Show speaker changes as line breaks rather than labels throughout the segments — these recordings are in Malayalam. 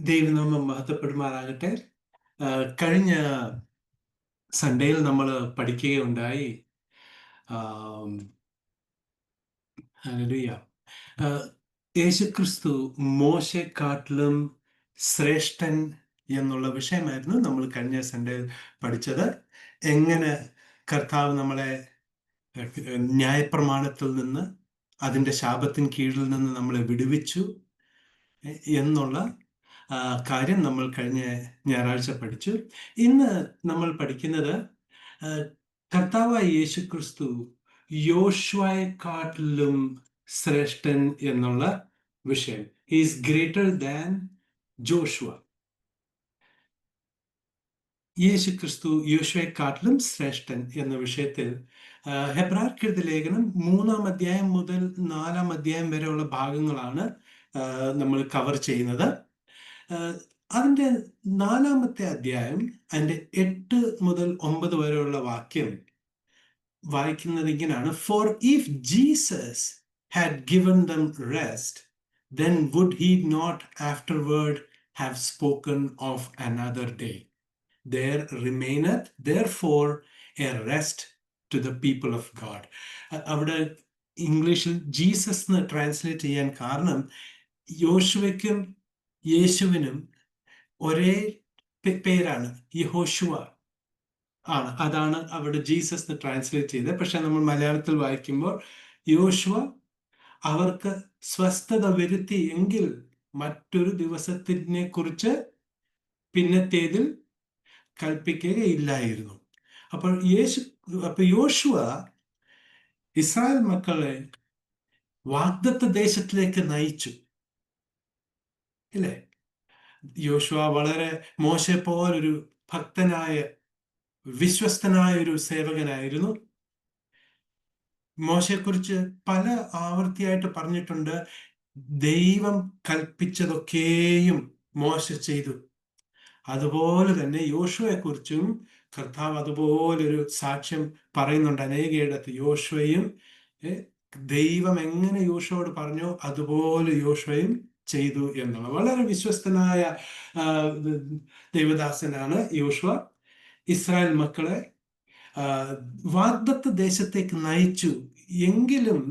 ദൈവനാമം മഹത്വപ്പെടുമാറാകട്ടെ. കഴിഞ്ഞ സൺഡേയിൽ നമ്മൾ പഠിക്കുകയുണ്ടായി. ഹല്ലേലൂയ. യേശുക്രിസ്തു മോശെക്കാട്ടിലും ശ്രേഷ്ഠൻ എന്നുള്ള വിഷയമായിരുന്നു നമ്മൾ കഴിഞ്ഞ സൺഡേയിൽ പഠിച്ചത്. എങ്ങനെ കർത്താവ് നമ്മളെ ന്യായപ്രമാണത്തിൽ നിന്ന്, അതിൻ്റെ ശാപത്തിന് കീഴിൽ നിന്ന് നമ്മളെ വിടുവിച്ചു എന്നുള്ള കാര്യം നമ്മൾ കഴിഞ്ഞ ഞായറാഴ്ച പഠിച്ചു. ഇന്ന് നമ്മൾ പഠിക്കുന്നത് കർത്താവായ യേശുക്രിസ്തു യോശുവയെക്കാട്ടിലും ശ്രേഷ്ഠൻ എന്നുള്ള വിഷയം. Is greater than Joshua. യേശുക്രിസ്തു യോശുവയെക്കാട്ടിലും ശ്രേഷ്ഠൻ എന്ന വിഷയത്തിൽ ഹെബ്രായർക്കെഴുതിയ ലേഖനം 3-ാം അധ്യായം മുതൽ 4-ാം അധ്യായം വരെയുള്ള ഭാഗങ്ങളാണ് നമ്മൾ കവർ ചെയ്യുന്നത്. അതിൻ്റെ 4-ാമത്തെ അധ്യായം അതിൻ്റെ 8 മുതൽ 9 വരെയുള്ള വാക്യം വായിക്കുന്നത് ഇങ്ങനെയാണ്. For if Jesus had given them rest, then would he not afterward have spoken of another day? There remaineth therefore a rest to the people of God. അവിടെ ഇംഗ്ലീഷിൽ ജീസസ് എന്ന് ട്രാൻസ്ലേറ്റ് ചെയ്യാൻ കാരണം യോശുവയ്ക്കും യേശുവിനും ഒരേ പേരാണ്, യഹോശുവ ആണ്. അതാണ് അവിടെ ജീസസ് എന്ന് ട്രാൻസ്ലേറ്റ് ചെയ്തത്. പക്ഷെ നമ്മൾ മലയാളത്തിൽ വായിക്കുമ്പോൾ യോശുവ അവർക്ക് സ്വസ്ഥത വരുത്തി എങ്കിൽ മറ്റൊരു ദിവസത്തിനെ കുറിച്ച് പിന്നത്തേതിൽ കൽപ്പിക്കുകയില്ലായിരുന്നു. അപ്പോൾ യോശുവ ഇസ്രായേൽ മക്കളെ വാഗ്ദത്ത ദേശത്തിലേക്ക് നയിച്ചു, ഇല്ലേ? യോശുവ വളരെ മോശെ പോലൊരു ഭക്തനായ വിശ്വസ്തനായ ഒരു സേവകനായിരുന്നു. മോശയെക്കുറിച്ച് പല ആവർത്തിയായിട്ട് പറഞ്ഞിട്ടുണ്ട്, ദൈവം കൽപ്പിച്ചതൊക്കെയും മോശ ചെയ്തു. അതുപോലെ തന്നെ യോശുവയെക്കുറിച്ചും കർത്താവ് അതുപോലൊരു സാക്ഷ്യം പറയുന്നുണ്ട് അനേകയിടത്ത്. യോശുവയും ദൈവം എങ്ങനെ യോശുവയോട് പറഞ്ഞോ അതുപോലെ യോശുവയും ചെയ്തു എന്നുള്ള വളരെ വിശ്വസ്തനായ ദൈവദാസനാണ് യോശുവ. ഇസ്രായേൽ മക്കളെ വാഗ്ദത്ത ദേശത്തേക്ക് നയിച്ചു. എങ്കിലും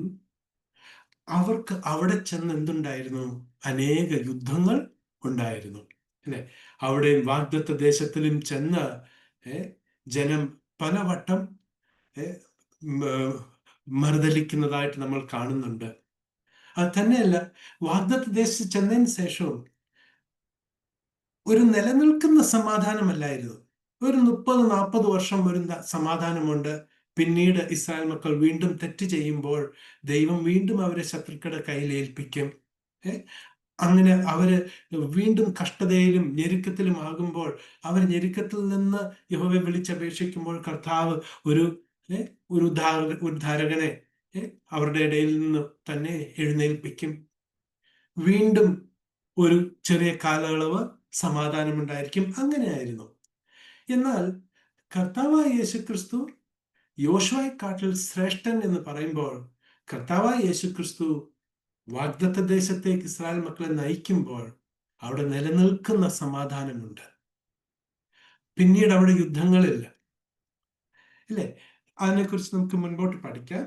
അവർക്ക് അവിടെ ചെന്ന് എന്തുണ്ടായിരുന്നു? അനേക യുദ്ധങ്ങൾ ഉണ്ടായിരുന്നു, അല്ലെ? അവിടെ വാഗ്ദത്ത ദേശത്തിലും ചെന്ന് ജനം പലവട്ടം മറുതലിക്കുന്നതായിട്ട് നമ്മൾ കാണുന്നുണ്ട്. അത് തന്നെയല്ല, വാഗ്ദത്ത ദേശത്ത് ചെന്നതിന് ശേഷവും ഒരു നിലനിൽക്കുന്ന സമാധാനമല്ലായിരുന്നു. ഒരു 30-40 വർഷം ഒരു സമാധാനമുണ്ട്. പിന്നീട് ഇസ്രായേൽ മക്കൾ വീണ്ടും തെറ്റ് ചെയ്യുമ്പോൾ ദൈവം വീണ്ടും അവരെ ശത്രുക്കളുടെ കയ്യിൽ ഏൽപ്പിക്കും. അങ്ങനെ അവര് വീണ്ടും കഷ്ടതയിലും ഞെരുക്കത്തിലും ആകുമ്പോൾ, അവർ ഞെരുക്കത്തിൽ നിന്ന് യഹോവയെ വിളിച്ചപേക്ഷിക്കുമ്പോൾ കർത്താവ് ഒരു ഉദ്ധാരകനെ അവരുടെ ഇടയിൽ നിന്ന് തന്നെ എഴുന്നേൽപ്പിക്കും. വീണ്ടും ഒരു ചെറിയ കാലയളവ് സമാധാനമുണ്ടായിരിക്കും. അങ്ങനെയായിരുന്നു. എന്നാൽ കർത്താവായ യേശുക്രിസ്തു യോശുവയെക്കാട്ടിൽ ശ്രേഷ്ഠൻ എന്ന് പറയുമ്പോൾ, കർത്താവായ യേശുക്രിസ്തു വാഗ്ദത്ത ദേശത്തേക്ക് ഇസ്രായേൽ മക്കളെ നയിക്കുമ്പോൾ അവിടെ നിലനിൽക്കുന്ന സമാധാനമുണ്ട്. പിന്നീട് അവിടെ യുദ്ധങ്ങളില്ല, അല്ലേ? അതിനെക്കുറിച്ച് നമുക്ക് മുൻപോട്ട് പഠിക്കാം.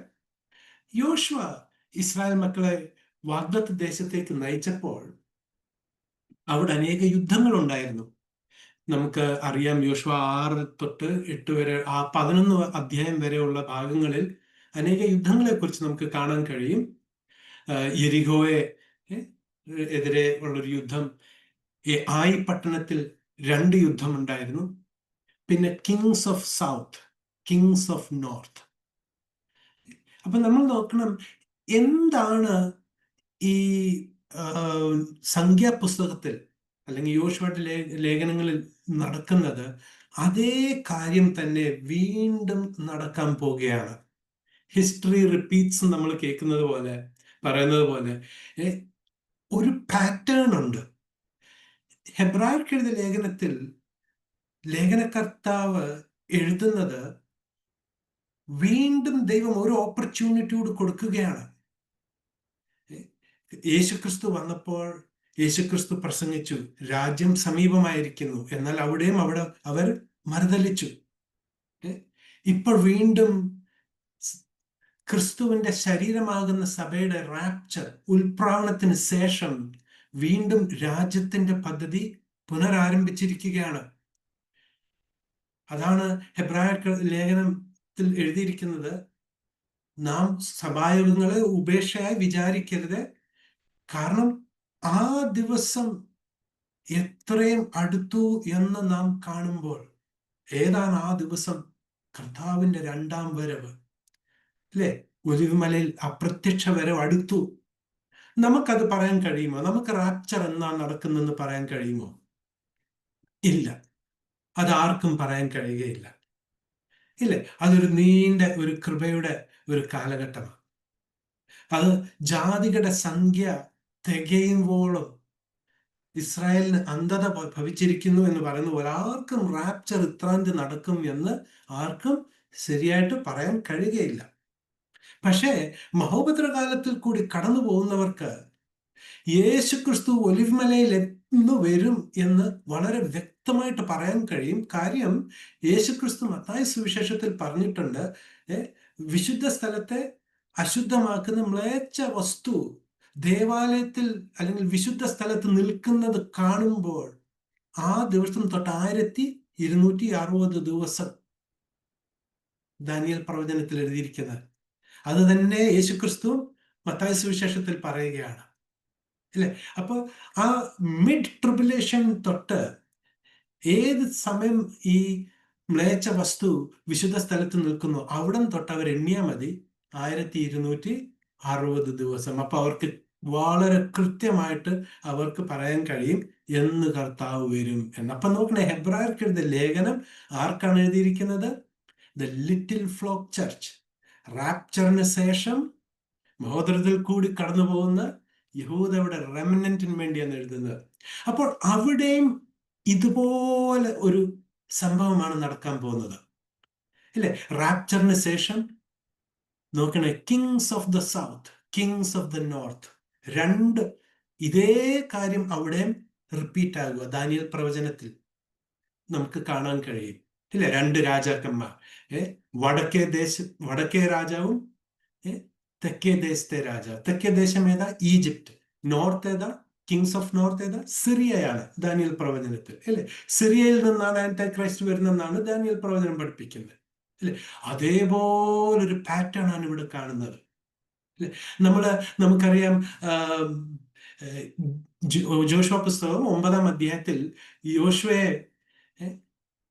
യോശുവ ഇസ്രായേൽ മക്കളെ വാഗ്ദത്ത ദേശത്തേക്ക് നയിച്ചപ്പോൾ അവിടെ അനേക യുദ്ധങ്ങൾ ഉണ്ടായിരുന്നു. നമുക്ക് അറിയാം, യോശുവ 6 തൊട്ട് 8 വരെ, 11 അധ്യായം വരെയുള്ള ഭാഗങ്ങളിൽ അനേക യുദ്ധങ്ങളെ കുറിച്ച് നമുക്ക് കാണാൻ കഴിയും. യെരിഹോയെ എതിരെ ഉള്ളൊരു യുദ്ധം, ആയി പട്ടണത്തിൽ 2 യുദ്ധമുണ്ടായിരുന്നു. പിന്നെ Kings of south, Kings of north. അപ്പൊ നമ്മൾ നോക്കണം, എന്താണ് ഈ സംഖ്യാപുസ്തകത്തിൽ അല്ലെങ്കിൽ യോശുവയുടെ ലേഖനങ്ങളിൽ നടക്കുന്നത്? അതേ കാര്യം തന്നെ വീണ്ടും നടക്കാൻ പോവുകയാണ്. ഹിസ്റ്ററി റിപ്പീറ്റ്സ് നമ്മൾ കേൾക്കുന്നത് പോലെ, പറയുന്നത് പോലെ ഒരു പാറ്റേൺ ഉണ്ട്. ഹെബ്രായർക്കെഴുതിയ ലേഖനത്തിൽ ലേഖനകർത്താവ് എഴുതുന്നത് വീണ്ടും ദൈവം ഒരു ഓപ്പർച്യൂണിറ്റിയോട് കൊടുക്കുകയാണ്. യേശുക്രിസ്തു വന്നപ്പോൾ യേശുക്രിസ്തു പ്രസംഗിച്ചു, രാജ്യം സമീപമായിരിക്കുന്നു. എന്നാൽ അവിടെയും അവർ മറുതലിച്ചു. ഇപ്പോൾ വീണ്ടും ക്രിസ്തുവിന്റെ ശരീരമാകുന്ന സഭയുടെ റാപ്ചർ, ഉൽപ്രാവണത്തിന് ശേഷം വീണ്ടും രാജ്യത്തിന്റെ പദ്ധതി പുനരാരംഭിച്ചിരിക്കുകയാണ്. അതാണ് ഹെബ്രായർ ലേഖനത്തിൽ എഴുതിയിരിക്കുന്നത്. നാം സഭായോഗങ്ങളെ ഉപേക്ഷയായി വിചാരിക്കരുത്. കാരണം ആ ദിവസം എത്രയും അടുത്തു എന്ന് നാം കാണുമ്പോൾ, ഏതാണ് ആ ദിവസം? കർത്താവിന്റെ രണ്ടാം വരവ്, അല്ലെ? ഒലിവുമലയിൽ അപ്രത്യക്ഷ വരവ് അടുത്തു. നമുക്കത് പറയാൻ കഴിയുമോ? നമുക്ക് റാപ്ചർ എന്നാ നടക്കുന്നെന്ന് പറയാൻ കഴിയുമോ? ഇല്ല, അത് ആർക്കും പറയാൻ കഴിയുകയില്ല. ഇല്ലേ? അതൊരു നീണ്ട ഒരു കൃപയുടെ ഒരു കാലഘട്ടമാണ്. അത് ജാതികളുടെ സംഖ്യ തികയുമ്പോഴും ഇസ്രായേലിന് അന്ധത ഭവിച്ചിരിക്കുന്നു എന്ന് പറയുന്ന പോലെ ആർക്കും റാപ്ചർ ഇത്രാന്തി നടക്കും എന്ന് ആർക്കും ശരിയായിട്ട് പറയാൻ കഴിയുകയില്ല. പക്ഷേ മഹോപദ്രകാലത്തിൽ കൂടി കടന്നു പോകുന്നവർക്ക് യേശുക്രിസ്തു ഒലിവ്മലയിൽ എന്ന് വരും എന്ന് വളരെ വ്യക്തമായിട്ട് പറയാൻ കഴിയും. കാര്യം യേശുക്രിസ്തു മത്തായി സുവിശേഷത്തിൽ പറഞ്ഞിട്ടുണ്ട്, വിശുദ്ധ സ്ഥലത്തെ അശുദ്ധമാക്കുന്ന മ്ലേച്ഛ വസ്തു ദേവാലയത്തിൽ അല്ലെങ്കിൽ വിശുദ്ധ സ്ഥലത്ത് നിൽക്കുന്നത് കാണുമ്പോൾ ആ ദിവസം തൊട്ട് 1260 ദിവസം ദാനിയേൽ പ്രവചനത്തിൽ എഴുതിയിരിക്കുന്നത്. അത് തന്നെ യേശുക്രിസ്തു മത്തായി സുവിശേഷത്തിൽ പറയുകയാണ്, അല്ലെ? അപ്പൊ ആ മിഡ് ട്രിബുലേഷൻ തൊട്ട് ഏത് സമയം ഈ മ്ലേച്ഛ വസ്തു വിശുദ്ധ സ്ഥലത്ത് നിൽക്കുന്നു അവിടം തൊട്ട് അവർ എണ്ണിയാൽ മതി 1260 ദിവസം. അപ്പൊ അവർക്ക് വളരെ കൃത്യമായിട്ട് അവർക്ക് പറയാൻ കഴിയും എന്ന് കർത്താവ് വരും എന്ന്. അപ്പൊ നോക്കണേ, ഹെബ്രായർക്ക് എഴുതിയ ലേഖനം ആർക്കാണ് എഴുതിയിരിക്കുന്നത്? The little flock church. റാപ്ചറിന് ശേഷം മഹോദരത്തിൽ കൂടി കടന്നു പോകുന്ന യഹൂദയുടെ റെമനന്റിന് വേണ്ടിയാണ് എഴുതുന്നത്. അപ്പോൾ അവിടെയും ഇതുപോലെ ഒരു സംഭവമാണ് നടക്കാൻ പോകുന്നത്, ഇല്ലേ? റാപ്ചറിന് ശേഷം നോക്കണേ, Kings of the south, Kings of the north, രണ്ട് ഇതേ കാര്യം അവിടെയും റിപ്പീറ്റ് ആകുക. ദാനിയേൽ പ്രവചനത്തിൽ നമുക്ക് കാണാൻ കഴിയും, ഇല്ലേ? രണ്ട് രാജാക്കന്മാർ, വടക്കേ രാജാവും തെക്കേ ദേശത്തെ രാജാവ്. തെക്കേ ദേശം ഏതാ? ഈജിപ്റ്റ്. നോർത്ത് ഏതാ? കിങ്സ് ഓഫ് നോർത്ത് ഏതാ? സിറിയയാണ് ദാനിയേൽ പ്രവചനത്തിൽ, അല്ലെ? സിറിയയിൽ നിന്നാണ് ആന്റി ക്രൈസ്റ്റ് വരുന്നെന്നാണ് ദാനിയേൽ പ്രവചനം പഠിപ്പിക്കുന്നത്, അല്ലെ? അതേപോലൊരു പാറ്റേൺ ആണ് ഇവിടെ കാണുന്നത്, അല്ലെ? നമുക്കറിയാം, ജോഷുവ പുസ്തകം 9-ാം അധ്യായത്തിൽ യോശുവയെ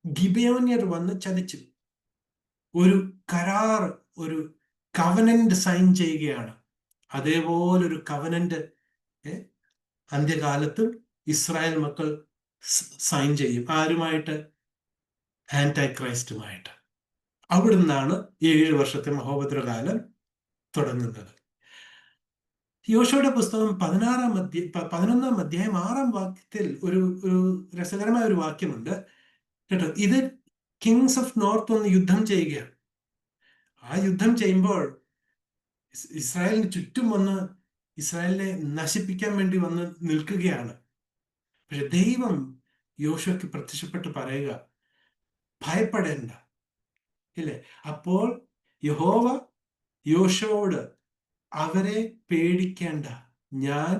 ഗിബെയോന്യർ വന്ന് ചതിച്ചു. ഒരു കരാർ, ഒരു കവനന്റ് സൈൻ ചെയ്യുകയാണ്. അതേപോലൊരു കവനന്റ് അന്ത്യകാലത്തും ഇസ്രായേൽ മക്കൾ സൈൻ ചെയ്യും. ആരുമായിട്ട്? ആന്റി ക്രൈസ്റ്റുമായിട്ട്. അവിടുന്നാണ് 7 വർഷത്തെ മഹോപദ്രകാലം തുടങ്ങുന്നത്. യോശുവയുടെ പുസ്തകം 11-ാം അധ്യായം 6-ാം വാക്യത്തിൽ ഒരു രസകരമായ ഒരു വാക്യമുണ്ട് കേട്ടോ. ഇത് കിങ്സ് ഓഫ് നോർത്ത് ഒന്ന് യുദ്ധം ചെയ്യുകയാണ്. ആ യുദ്ധം ചെയ്യുമ്പോൾ ഇസ്രായേലിന് ചുറ്റും വന്ന് ഇസ്രായേലിനെ നശിപ്പിക്കാൻ വേണ്ടി വന്ന് നിൽക്കുകയാണ്. പക്ഷെ ദൈവം യോശുവയ്ക്ക് പ്രത്യക്ഷപ്പെട്ട് പറയുക, ഭയപ്പെടേണ്ട, ഇല്ലേ? അപ്പോൾ യഹോവ യോശുവയോട്, അവരെ പേടിക്കേണ്ട, ഞാൻ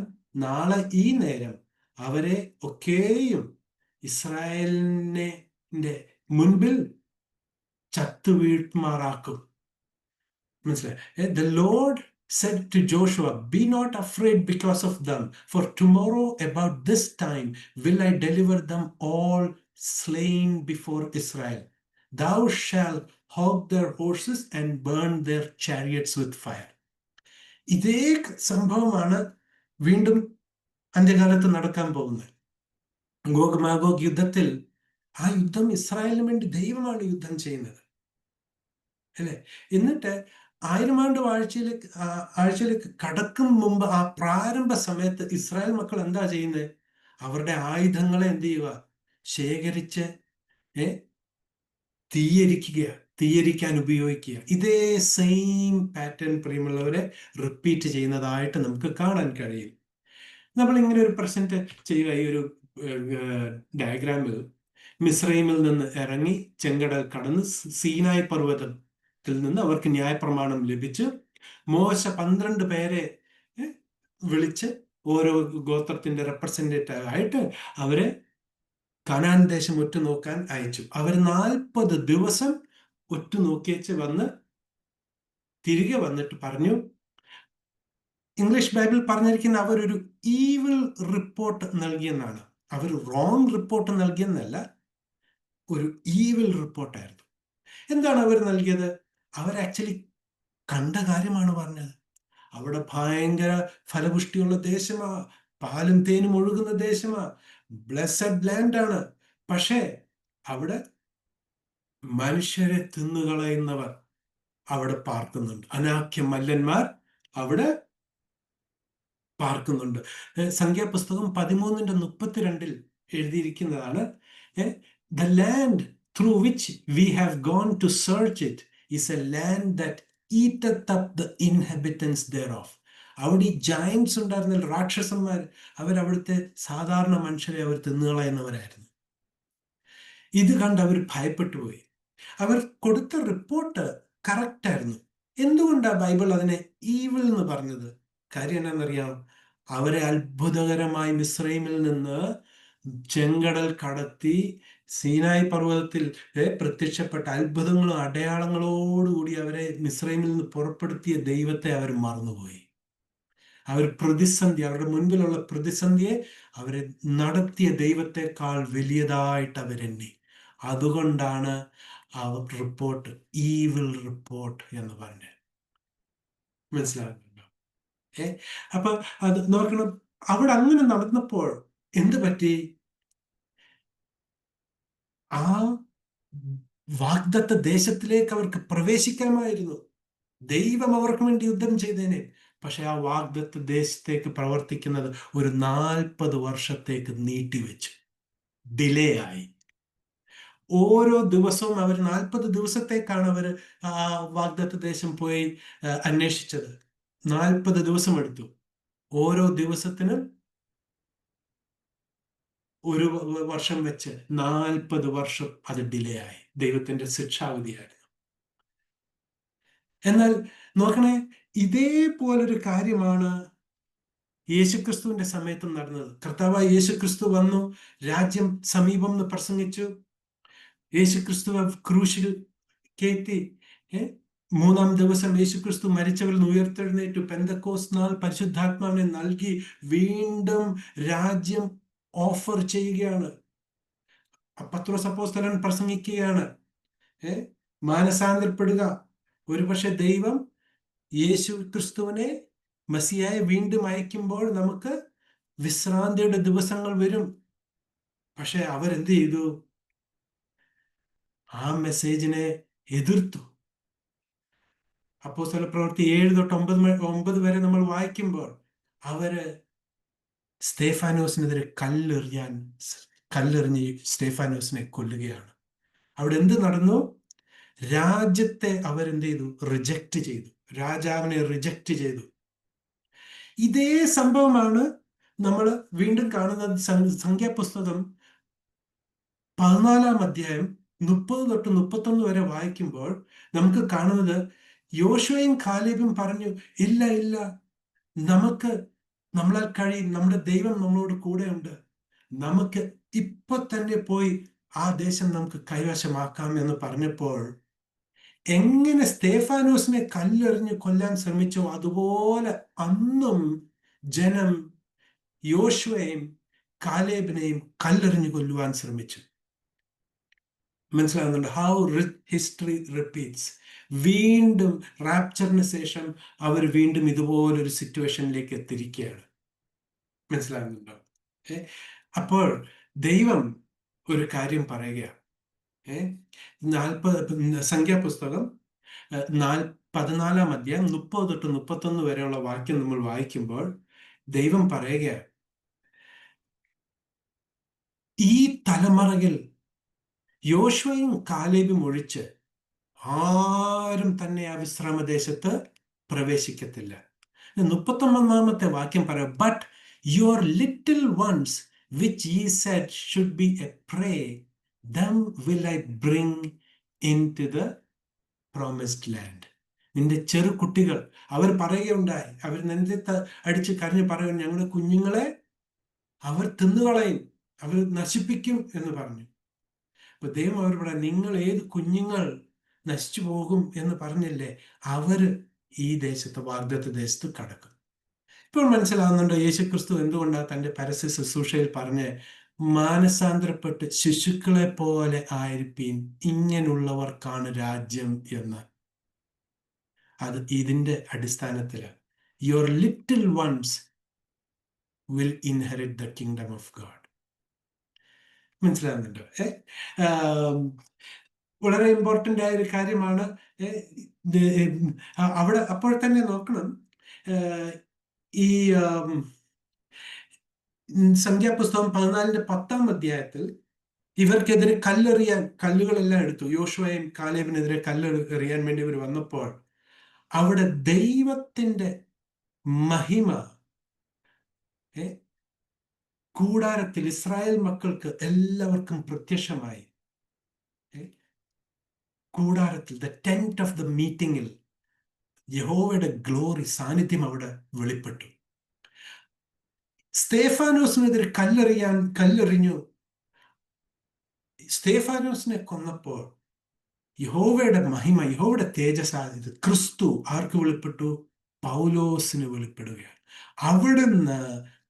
നാളെ ഈ നേരം അവരെ ഒക്കെയും ഇസ്രായേലിനെ മുൻപിൽ ചത്തുവീഴ്മാറാക്കും. മനസ്സിലായി? The Lord said to Joshua, be not afraid because of them, for tomorrow about this time will I deliver them all slain before Israel. Thou shalt hog their horses and burn their chariots with fire. ഇതേ സംഭവമാണ് വീണ്ടും അന്ത്യകാലത്ത് നടക്കാൻ പോകുന്നത്. ഗോഗ് മാഗോഗ് യുദ്ധത്തിൽ, ആ യുദ്ധം ഇസ്രായേലിന് വേണ്ടി ദൈവമാണ് യുദ്ധം ചെയ്യുന്നത്, അല്ലെ? എന്നിട്ട് 1000 ആണ്ട് ആഴ്ചയിലേക്ക് കടക്കും മുമ്പ്, ആ പ്രാരംഭ സമയത്ത് ഇസ്രായേൽ മക്കൾ എന്താ ചെയ്യുന്നത്? അവരുടെ ആയുധങ്ങളെ എന്ത് ചെയ്യുക? ശേഖരിച്ച് തീയരിക്കാൻ ഉപയോഗിക്കുക. ഇതേ സെയിം പാറ്റേൺ പ്രിയമുള്ളവരെ റിപ്പീറ്റ് ചെയ്യുന്നതായിട്ട് നമുക്ക് കാണാൻ കഴിയും. നമ്മൾ ഇങ്ങനെ ഒരു പ്രസന്റ് ചെയ്യുക. ഈ ഒരു ഡയഗ്രാമിൽ മിസ്രൈമിൽ നിന്ന് ഇറങ്ങി ചെങ്കടൽ കടന്ന് സീനായ് പർവ്വതത്തിൽ നിന്ന് അവർക്ക് ന്യായപ്രമാണം ലഭിച്ചു. മോശ 12 പേരെ വിളിച്ച് ഓരോ ഗോത്രത്തിന്റെ റെപ്രസെന്റേറ്റീവ് ആയിട്ട് അവരെ കനാൻ ദേശം ഒറ്റുനോക്കാൻ അയച്ചു. അവർ 40 ദിവസം ഒറ്റുനോക്കിയേച്ച് വന്ന് തിരികെ വന്നിട്ട് പറഞ്ഞു, ഇംഗ്ലീഷ് ബൈബിൾ പറഞ്ഞിരിക്കുന്ന അവരൊരു ഈവിൾ റിപ്പോർട്ട് നൽകിയെന്നാണ്. അവർ റോങ് റിപ്പോർട്ട് നൽകിയെന്നല്ല, ഒരു ഈവിൾ റിപ്പോർട്ടായിരുന്നു. എന്താണ് അവർ നൽകിയത്? അവർ ആക്ച്വലി കണ്ട കാര്യമാണ് പറഞ്ഞത്. അവിടെ ഭയങ്കര ഫലപുഷ്ടിയുള്ള ദേശമാ, പാലും തേനും ഒഴുകുന്ന ദേശമാ, ബ്ലെസ്സഡ് ലാൻഡ് ആണ്. പക്ഷേ അവിടെ മനുഷ്യരെ തിന്നുകളയുന്നവർ അവിടെ പാർക്കുന്നുണ്ട്. അനാഖ്യ മല്ലന്മാർ അവിടെ പാർക്കുന്നുണ്ട്. സംഖ്യാപുസ്തകം 13:32 എഴുതിയിരിക്കുന്നതാണ്, the land through which we have gone to search it is a land that eateth up the inhabitants thereof. അവിടെ ഈ ജയൻസ് ഉണ്ടായിരുന്ന രാക്ഷസന്മാർ, അവരവിടുത്തെ സാധാരണ മനുഷ്യരെ അവർ തിന്നുകളയുന്നവരായിരുന്നു. ഇത് കണ്ട് അവർ ഭയപ്പെട്ടു പോയി. അവർ കൊടുത്ത റിപ്പോർട്ട് കറക്റ്റ് ആയിരുന്നു. എന്തുകൊണ്ടാണ് ബൈബിൾ അതിനെ ഈവിൾ എന്ന് പറഞ്ഞത്? കാര്യം എന്താണെന്നറിയാം? അവരെ അത്ഭുതകരമായി മിസ്രൈമിൽ നിന്ന് ചെങ്കടൽ കടത്തി സീനായ് പർവ്വതത്തിൽ പ്രത്യക്ഷപ്പെട്ട അത്ഭുതങ്ങളും അടയാളങ്ങളോടുകൂടി അവരെ മിസ്രൈമിൽ നിന്ന് പുറപ്പെടുത്തിയ ദൈവത്തെ അവർ മറന്നുപോയി. അവർ പ്രതിസന്ധി, അവരുടെ മുൻപിലുള്ള പ്രതിസന്ധിയെ അവരെ നടത്തിയ ദൈവത്തെക്കാൾ വലിയതായിട്ട് അവരെണ്ണി. അതുകൊണ്ടാണ് ആ റിപ്പോർട്ട് ഈവിൾ റിപ്പോർട്ട് എന്ന് പറഞ്ഞത്. മനസ്സിലാകുന്നുണ്ടോ? അപ്പൊ അത് നോക്കണം. അവിടെ അങ്ങനെ നടന്നപ്പോൾ എന്ത് പറ്റി? ആ വാഗ്ദത്ത ദേശത്തിലേക്ക് അവർക്ക് പ്രവേശിക്കാമായിരുന്നു. ദൈവം അവർക്ക് വേണ്ടി യുദ്ധം ചെയ്തേനെ. പക്ഷെ ആ വാഗ്ദത്ത ദേശത്തേക്ക് പ്രവർത്തിക്കുന്നത് ഒരു 40 വർഷത്തേക്ക് നീട്ടിവെച്ചു, ഡിലേ ആയി. ഓരോ ദിവസവും അവർ 40 ദിവസത്തേക്കാണ് അവർ ആ വാഗ്ദത്ത ദേശം പോയി അന്വേഷിച്ചത്. 40 ദിവസം എടുത്തു. ഓരോ ദിവസത്തിനും ഒരു വർഷം വെച്ച് 40 വർഷം അത് ഡിലേ ആയി. ദൈവത്തിന്റെ ശിക്ഷാവിധിയായിരുന്നു. എന്നാൽ നോക്കണേ, ഇതേപോലൊരു കാര്യമാണ് യേശുക്രിസ്തുവിന്റെ സമയത്തും നടന്നത്. കർത്താവായ യേശുക്രിസ്തു വന്നു, രാജ്യം സമീപം എന്ന് പ്രസംഗിച്ചു. യേശുക്രിസ്തു ക്രൂശിൽ കയറ്റി. 3-ാം ദിവസം യേശുക്രിസ്തു മരിച്ചവരിൽ നിന്ന് ഉയർത്തെഴുന്നേറ്റു. പെന്തക്കോസ്ത് നാൾ പരിശുദ്ധാത്മാവിനെ നൽകി വീണ്ടും രാജ്യം ഓഫർ ചെയ്യുകയാണ്. പത്രോസ് അപ്പോസ്തലൻ പ്രസംഗിക്കുകയാണ്, മാനസാന്തരപ്പെടുക. ഒരുപക്ഷെ ദൈവം യേശു ക്രിസ്തുവിനെ മസിയായെ വീണ്ടും അയക്കുമ്പോൾ നമുക്ക് വിശ്രാന്തിയുടെ ദിവസങ്ങൾ വരും. പക്ഷെ അവരെന്ത് ചെയ്തു? ആ മെസ്സേജിനെ എതിർത്തു. അപ്പോസ്തല പ്രവൃത്തി 7-9 വരെ നമ്മൾ വായിക്കുമ്പോൾ അവര് സ്തേഫാനോസിനെതിരെ കല്ലെറിഞ്ഞ് സ്തേഫാനോസിനെ കൊല്ലുകയാണ്. അവിടെ എന്ത് നടന്നു? രാജ്യത്തെ അവരെന്ത് ചെയ്തു? റിജക്റ്റ് ചെയ്തു. രാജാവിനെ റിജക്റ്റ് ചെയ്തു. ഇതേ സംഭവമാണ് നമ്മൾ വീണ്ടും കാണുന്നത്. സംഖ്യാപുസ്തകം 14-ാം അധ്യായം 30-31 വരെ വായിക്കുമ്പോൾ നമുക്ക് കാണുന്നത്, യോശുവയും കാലേബും പറഞ്ഞു, ഇല്ല ഇല്ല, നമ്മളാൽ കഴിയും, നമ്മുടെ ദൈവം നമ്മളോട് കൂടെയുണ്ട്, നമുക്ക് ഇപ്പൊ തന്നെ പോയി ആ ദേശം നമുക്ക് കൈവശമാക്കാം എന്ന് പറഞ്ഞപ്പോൾ, എങ്ങനെ സ്തേഫാനോസിനെ കല്ലെറിഞ്ഞ് കൊല്ലാൻ ശ്രമിച്ചോ അതുപോലെ അന്നും ജനം യോശുവയെയും കാലേബിനെയും കല്ലെറിഞ്ഞു കൊല്ലുവാൻ ശ്രമിച്ചു. മനസ്സിലാകുന്നുണ്ട്? How history repeats. വീണ്ടും റാപ്ചറിന് ശേഷം അവർ വീണ്ടും ഇതുപോലൊരു സിറ്റുവേഷനിലേക്ക് എത്തിയിരിക്കുകയാണ്. മനസ്സിലാകുന്നുണ്ടോ? അപ്പോൾ ദൈവം ഒരു കാര്യം പറയുക. 40 സംഖ്യാപുസ്തകം 14-ാം അധ്യായം 30-31 വരെയുള്ള വാക്യം നമ്മൾ വായിക്കുമ്പോൾ ദൈവം പറയുക, ഈ തലമുറയിൽ യോശുവയും കാലേബും ഒഴിച്ച് ആരും തന്നെ ആ വിശ്രാമദേശത്ത് പ്രവേശിക്കത്തില്ല. 31-ാമത്തെ വാക്യം പറയാം, but Your little ones, which ye said should be a prey, them will I bring into the promised land. നിന്റെ ചെറു കുട്ടികൾ, അവർ പറയുകയുണ്ടായി, അവർ നെഞ്ചത്ത് അടിച്ച് കരഞ്ഞ് പറയും, ഞങ്ങളുടെ കുഞ്ഞുങ്ങളെ അവർ തിന്നുകളയും, അവർ നശിപ്പിക്കും എന്ന് പറഞ്ഞു. അപ്പൊ ദൈവം അവരോട്, നിങ്ങൾ ഏത് കുഞ്ഞുങ്ങൾ നശിച്ചു പോകും എന്ന് പറഞ്ഞില്ലേ, അവര് ഈ ദേശത്ത്, വാഗ്ദത്ത ദേശത്ത് കടക്കും. ഇപ്പോൾ മനസ്സിലാവുന്നുണ്ടോ യേശുക്രിസ്തു എന്തുകൊണ്ടാണ് തന്റെ പരസ്യ ശുശ്രൂഷയിൽ പറഞ്ഞ് മാനസാന്തരപ്പെട്ട് ശിശുക്കളെ പോലെ ആയിരിപ്പീൻ, ഇങ്ങനെയുള്ളവർക്കാണ് രാജ്യം എന്ന്? അത് ഇതിന്റെ അടിസ്ഥാനത്തിലാണ്. Your little once will inherit the kingdom of God. മനസ്സിലാകുന്നുണ്ടോ? വളരെ ഇമ്പോർട്ടൻ്റ് ആയ ഒരു കാര്യമാണ്. അവിടെ അപ്പോൾ തന്നെ നോക്കണം, ഈ സംഖ്യാപുസ്തകം 14:10 ഇവർക്കെതിരെ കല്ലെറിയാൻ കല്ലുകളെല്ലാം എടുത്തു. യോശുവയും കാലേബിനെതിരെ കല്ലെറിയാൻ വേണ്ടി ഇവർ വന്നപ്പോൾ അവിടെ ദൈവത്തിന്റെ മഹിമ കൂടാരത്തിൽ ഇസ്രായേൽ മക്കൾക്ക് എല്ലാവർക്കും പ്രത്യക്ഷമായി. കൂടാരത്തിൽ, ദ ടെന്റ് ഓഫ് ദ മീറ്റിംഗിൽ യഹോവയുടെ ഗ്ലോറി, സാന്നിധ്യം അവിടെ വെളിപ്പെട്ടു. സ്തേഫാനോസിനെതിരെ കല്ലെറിഞ്ഞു. സ്തേഫാനോസിനെ കൊന്നപ്പോൾ യഹോവയുടെ മഹിമ, യഹോവയുടെ തേജസ്സായത് ക്രിസ്തു ആർക്ക് വെളിപ്പെട്ടു? പൗലോസിന് വെളിപ്പെടുകയാണ്. അവിടുന്ന്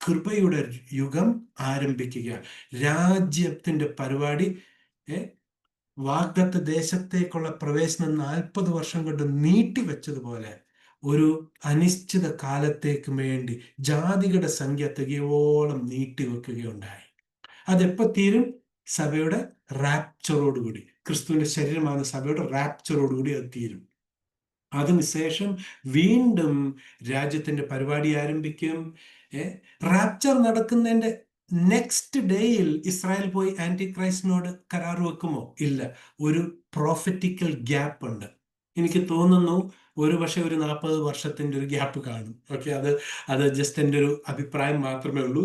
കൃപയുടെ യുഗം ആരംഭിക്കുകയാണ്. രാജ്യത്തിന്റെ പരിപാടി, വാഗ്ദത്ത ദേശത്തേക്കുള്ള പ്രവേശനം 40 വർഷം കൊണ്ട് നീട്ടിവെച്ചതുപോലെ ഒരു അനിശ്ചിത കാലത്തേക്ക് വേണ്ടി ജാതികളുടെ സംഖ്യ തികയോളം നീട്ടിവെക്കുകയുണ്ടായി. അതെപ്പോ തീരും? സഭയുടെ റാപ്ചറോടുകൂടി. ക്രിസ്തുവിന്റെ ശരീരമാണ് സഭയുടെ റാപ്ചറോടുകൂടി അത് തീരും. അതിനുശേഷം വീണ്ടും രാജ്യത്തിന്റെ പരിപാടി ആരംഭിക്കും. റാപ്ചർ നടക്കുന്നതിന്റെ നെക്സ്റ്റ് ഡേയിൽ ഇസ്രായേൽ പോയി ആന്റി ക്രൈസ്റ്റിനോട് കരാർ വെക്കുമോ? ഇല്ല. ഒരു പ്രോഫറ്റിക്കൽ ഗ്യാപ്പ് ഉണ്ട്. എനിക്ക് തോന്നുന്നു ഒരു 40 വർഷത്തിന്റെ ഒരു ഗ്യാപ്പ് കാണും. ഓക്കെ, അത് ജസ്റ്റ് എൻ്റെ ഒരു അഭിപ്രായം മാത്രമേ ഉള്ളൂ.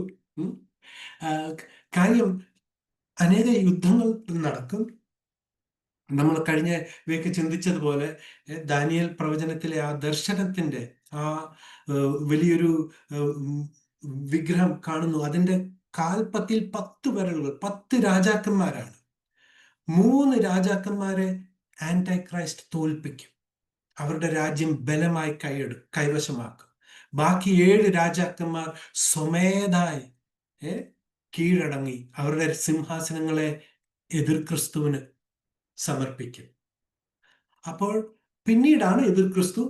കാര്യം, അനേക യുദ്ധങ്ങൾ നടക്കും. നമ്മൾ കഴിഞ്ഞ വീക്ക് ചിന്തിച്ചതുപോലെ ദാനിയേൽ പ്രവചനത്തിലെ ആ ദർശനത്തിന്റെ ആ വലിയൊരു വിഗ്രഹം കാണുന്നു. അതിന്റെ കാൽപ്പത്തിൽ 10 വിരലുകൾ, 10 രാജാക്കന്മാരാണ്. 3 രാജാക്കന്മാരെ ആന്റി ക്രൈസ്റ്റ് തോൽപ്പിക്കും. അവരുടെ രാജ്യം ബലമായി കൈവശമാക്കും. ബാക്കി 7 രാജാക്കന്മാർ സ്വമേധായി കീഴടങ്ങി അവരുടെ സിംഹാസനങ്ങളെ എതിർ ക്രിസ്തുവിന് സമർപ്പിക്കും. അപ്പോൾ പിന്നീടാണ് എതിർ ക്രിസ്തു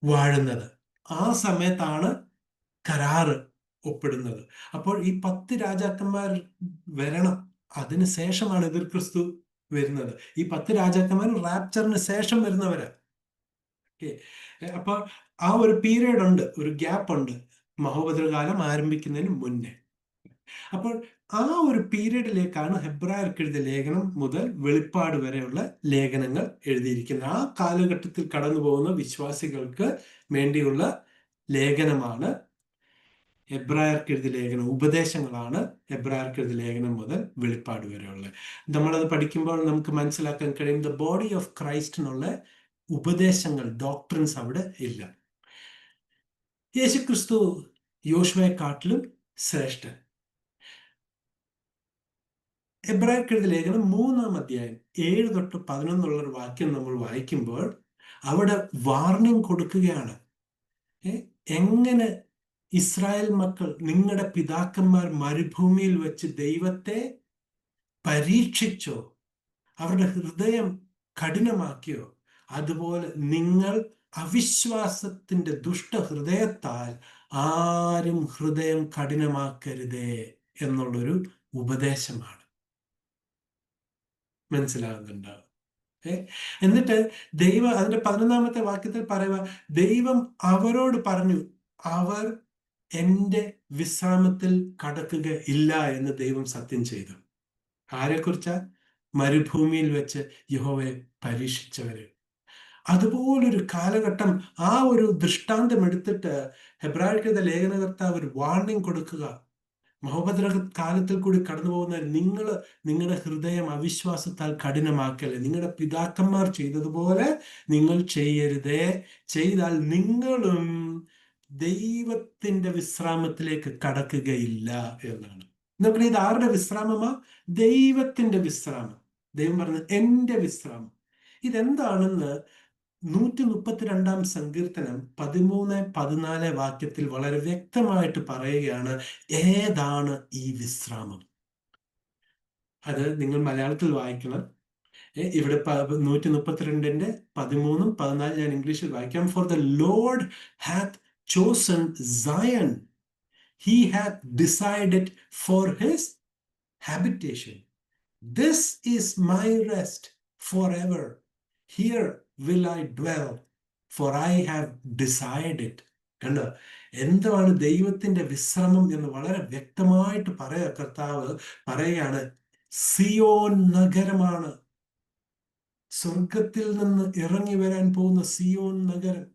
വാഴുന്നത്. ആ സമയത്താണ് കരാറ് ഒപ്പിടുന്നത്. അപ്പോൾ ഈ 10 രാജാക്കന്മാർ വരണം. അതിന് ശേഷമാണ് എതിർ ക്രിസ്തു വരുന്നത്. ഈ 10 രാജാക്കന്മാർ റാപ്ചറിന് ശേഷം വരുന്നവരാ. അപ്പൊ ആ ഒരു പീരീഡ് ഉണ്ട്, ഒരു ഗ്യാപ്പ് ഉണ്ട്, മഹോപദ്രകാലം ആരംഭിക്കുന്നതിന് മുന്നേ. അപ്പോൾ ആ ഒരു പീരീഡിലേക്കാണ് ഹെബ്രായർക്ക് എഴുതിയ ലേഖനം മുതൽ വെളിപ്പാട് വരെയുള്ള ലേഖനങ്ങൾ എഴുതിയിരിക്കുന്നത്. ആ കാലഘട്ടത്തിൽ കടന്നു പോകുന്ന വിശ്വാസികൾക്ക് വേണ്ടിയുള്ള ലേഖനമാണ് ഹെബ്രായർക്ക് എഴുതിയ ലേഖനം. ഉപദേശങ്ങളാണ് ഹെബ്രായർക്ക് എഴുതിയ ലേഖനം മുതൽ വെളിപ്പാട് വരെയുള്ളത്. നമ്മളത് പഠിക്കുമ്പോൾ നമുക്ക് മനസ്സിലാക്കാൻ കഴിയും, ദ ബോഡി ഓഫ് ക്രൈസ്റ്റിനുള്ള ഉപദേശങ്ങൾ, ഡോക്ട്രിൻസ് അവിടെ ഇല്ല. യേശുക്രിസ്തു യോശുവയെക്കാട്ടിലും ശ്രേഷ്ഠൻ. ഹെബ്രായർക്ക് എഴുതിയ ലേഖനം 3-ാം അധ്യായം 7 തൊട്ട് 11 ഒരു വാക്യം നമ്മൾ വായിക്കുമ്പോൾ അവിടെ വാർണിംഗ് കൊടുക്കുകയാണ്. എങ്ങനെ ഇസ്രായേൽ മക്കൾ, നിങ്ങളുടെ പിതാക്കന്മാർ മരുഭൂമിയിൽ വെച്ച് ദൈവത്തെ പരീക്ഷിച്ചോ, അവരുടെ ഹൃദയം കഠിനമാക്കിയോ, അതുപോലെ നിങ്ങൾ അവിശ്വാസത്തിന്റെ ദുഷ്ടഹൃദയത്താൽ ആരും ഹൃദയം കഠിനമാക്കരുതേ എന്നുള്ളൊരു ഉപദേശമാണ്. മനസ്സിലാകുന്നുണ്ടാവും. എന്നിട്ട് ദൈവം അതിന്റെ 11-ാമത്തെ വാക്യത്തിൽ പറയുക, ദൈവം അവരോട് പറഞ്ഞു, അവർ എൻ്റെ വിശ്രാമത്തിൽ കടക്കുക ഇല്ല എന്ന് ദൈവം സത്യം ചെയ്തു. ആരെക്കുറിച്ചാ? മരുഭൂമിയിൽ വെച്ച് യഹോവയെ പരീക്ഷിച്ചവര്. അതുപോലൊരു കാലഘട്ടം, ആ ഒരു ദൃഷ്ടാന്തം എടുത്തിട്ട് ഹെബ്രായർക്കെഴുതിയ ലേഖനകർത്താവ് ഒരു വാർണിംഗ് കൊടുക്കുക. മഹോപദ്ര കാലത്തിൽ കൂടി കടന്നു പോകുന്ന നിങ്ങൾ നിങ്ങളുടെ ഹൃദയം അവിശ്വാസത്താൽ കഠിനമാക്കല്ലേ. നിങ്ങളുടെ പിതാക്കന്മാർ ചെയ്തതുപോലെ നിങ്ങൾ ചെയ്യരുതേ. ചെയ്താൽ നിങ്ങളും ദൈവത്തിന്റെ വിശ്രാമത്തിലേക്ക് കടക്കുകയില്ല എന്നാണ്. നമ്മൾ ഇത് ആരുടെ വിശ്രാമമാ? ദൈവത്തിന്റെ വിശ്രാമം. ദൈവം പറഞ്ഞത് എന്റെ വിശ്രാമം. ഇതെന്താണെന്ന് 132 സങ്കീർത്തനം 13-14 വാക്യത്തിൽ വളരെ വ്യക്തമായിട്ട് പറയുകയാണ് ഏതാണ് ഈ വിശ്രാമം. അത് നിങ്ങൾ മലയാളത്തിൽ വായിക്കണം. ഇവിടെ 132-ന്റെ 13-14 ഞാൻ ഇംഗ്ലീഷിൽ വായിക്കാം. For the Lord hath chosen Zion, he hath decided for his habitation. This is my rest forever. Here will I dwell, for I have decided. കണ്ടോ, എന്താണ് ദൈവത്തിന്റെ വിശ്രമം എന്ന് വളരെ വ്യക്തമായിട്ട് കർത്താവ് പറയുകയാണ്. സിയോൻ നഗരമാണ്, സ്വർഗത്തിൽ നിന്ന് ഇറങ്ങി വരാൻ പോകുന്ന സിയോൻ നഗരം.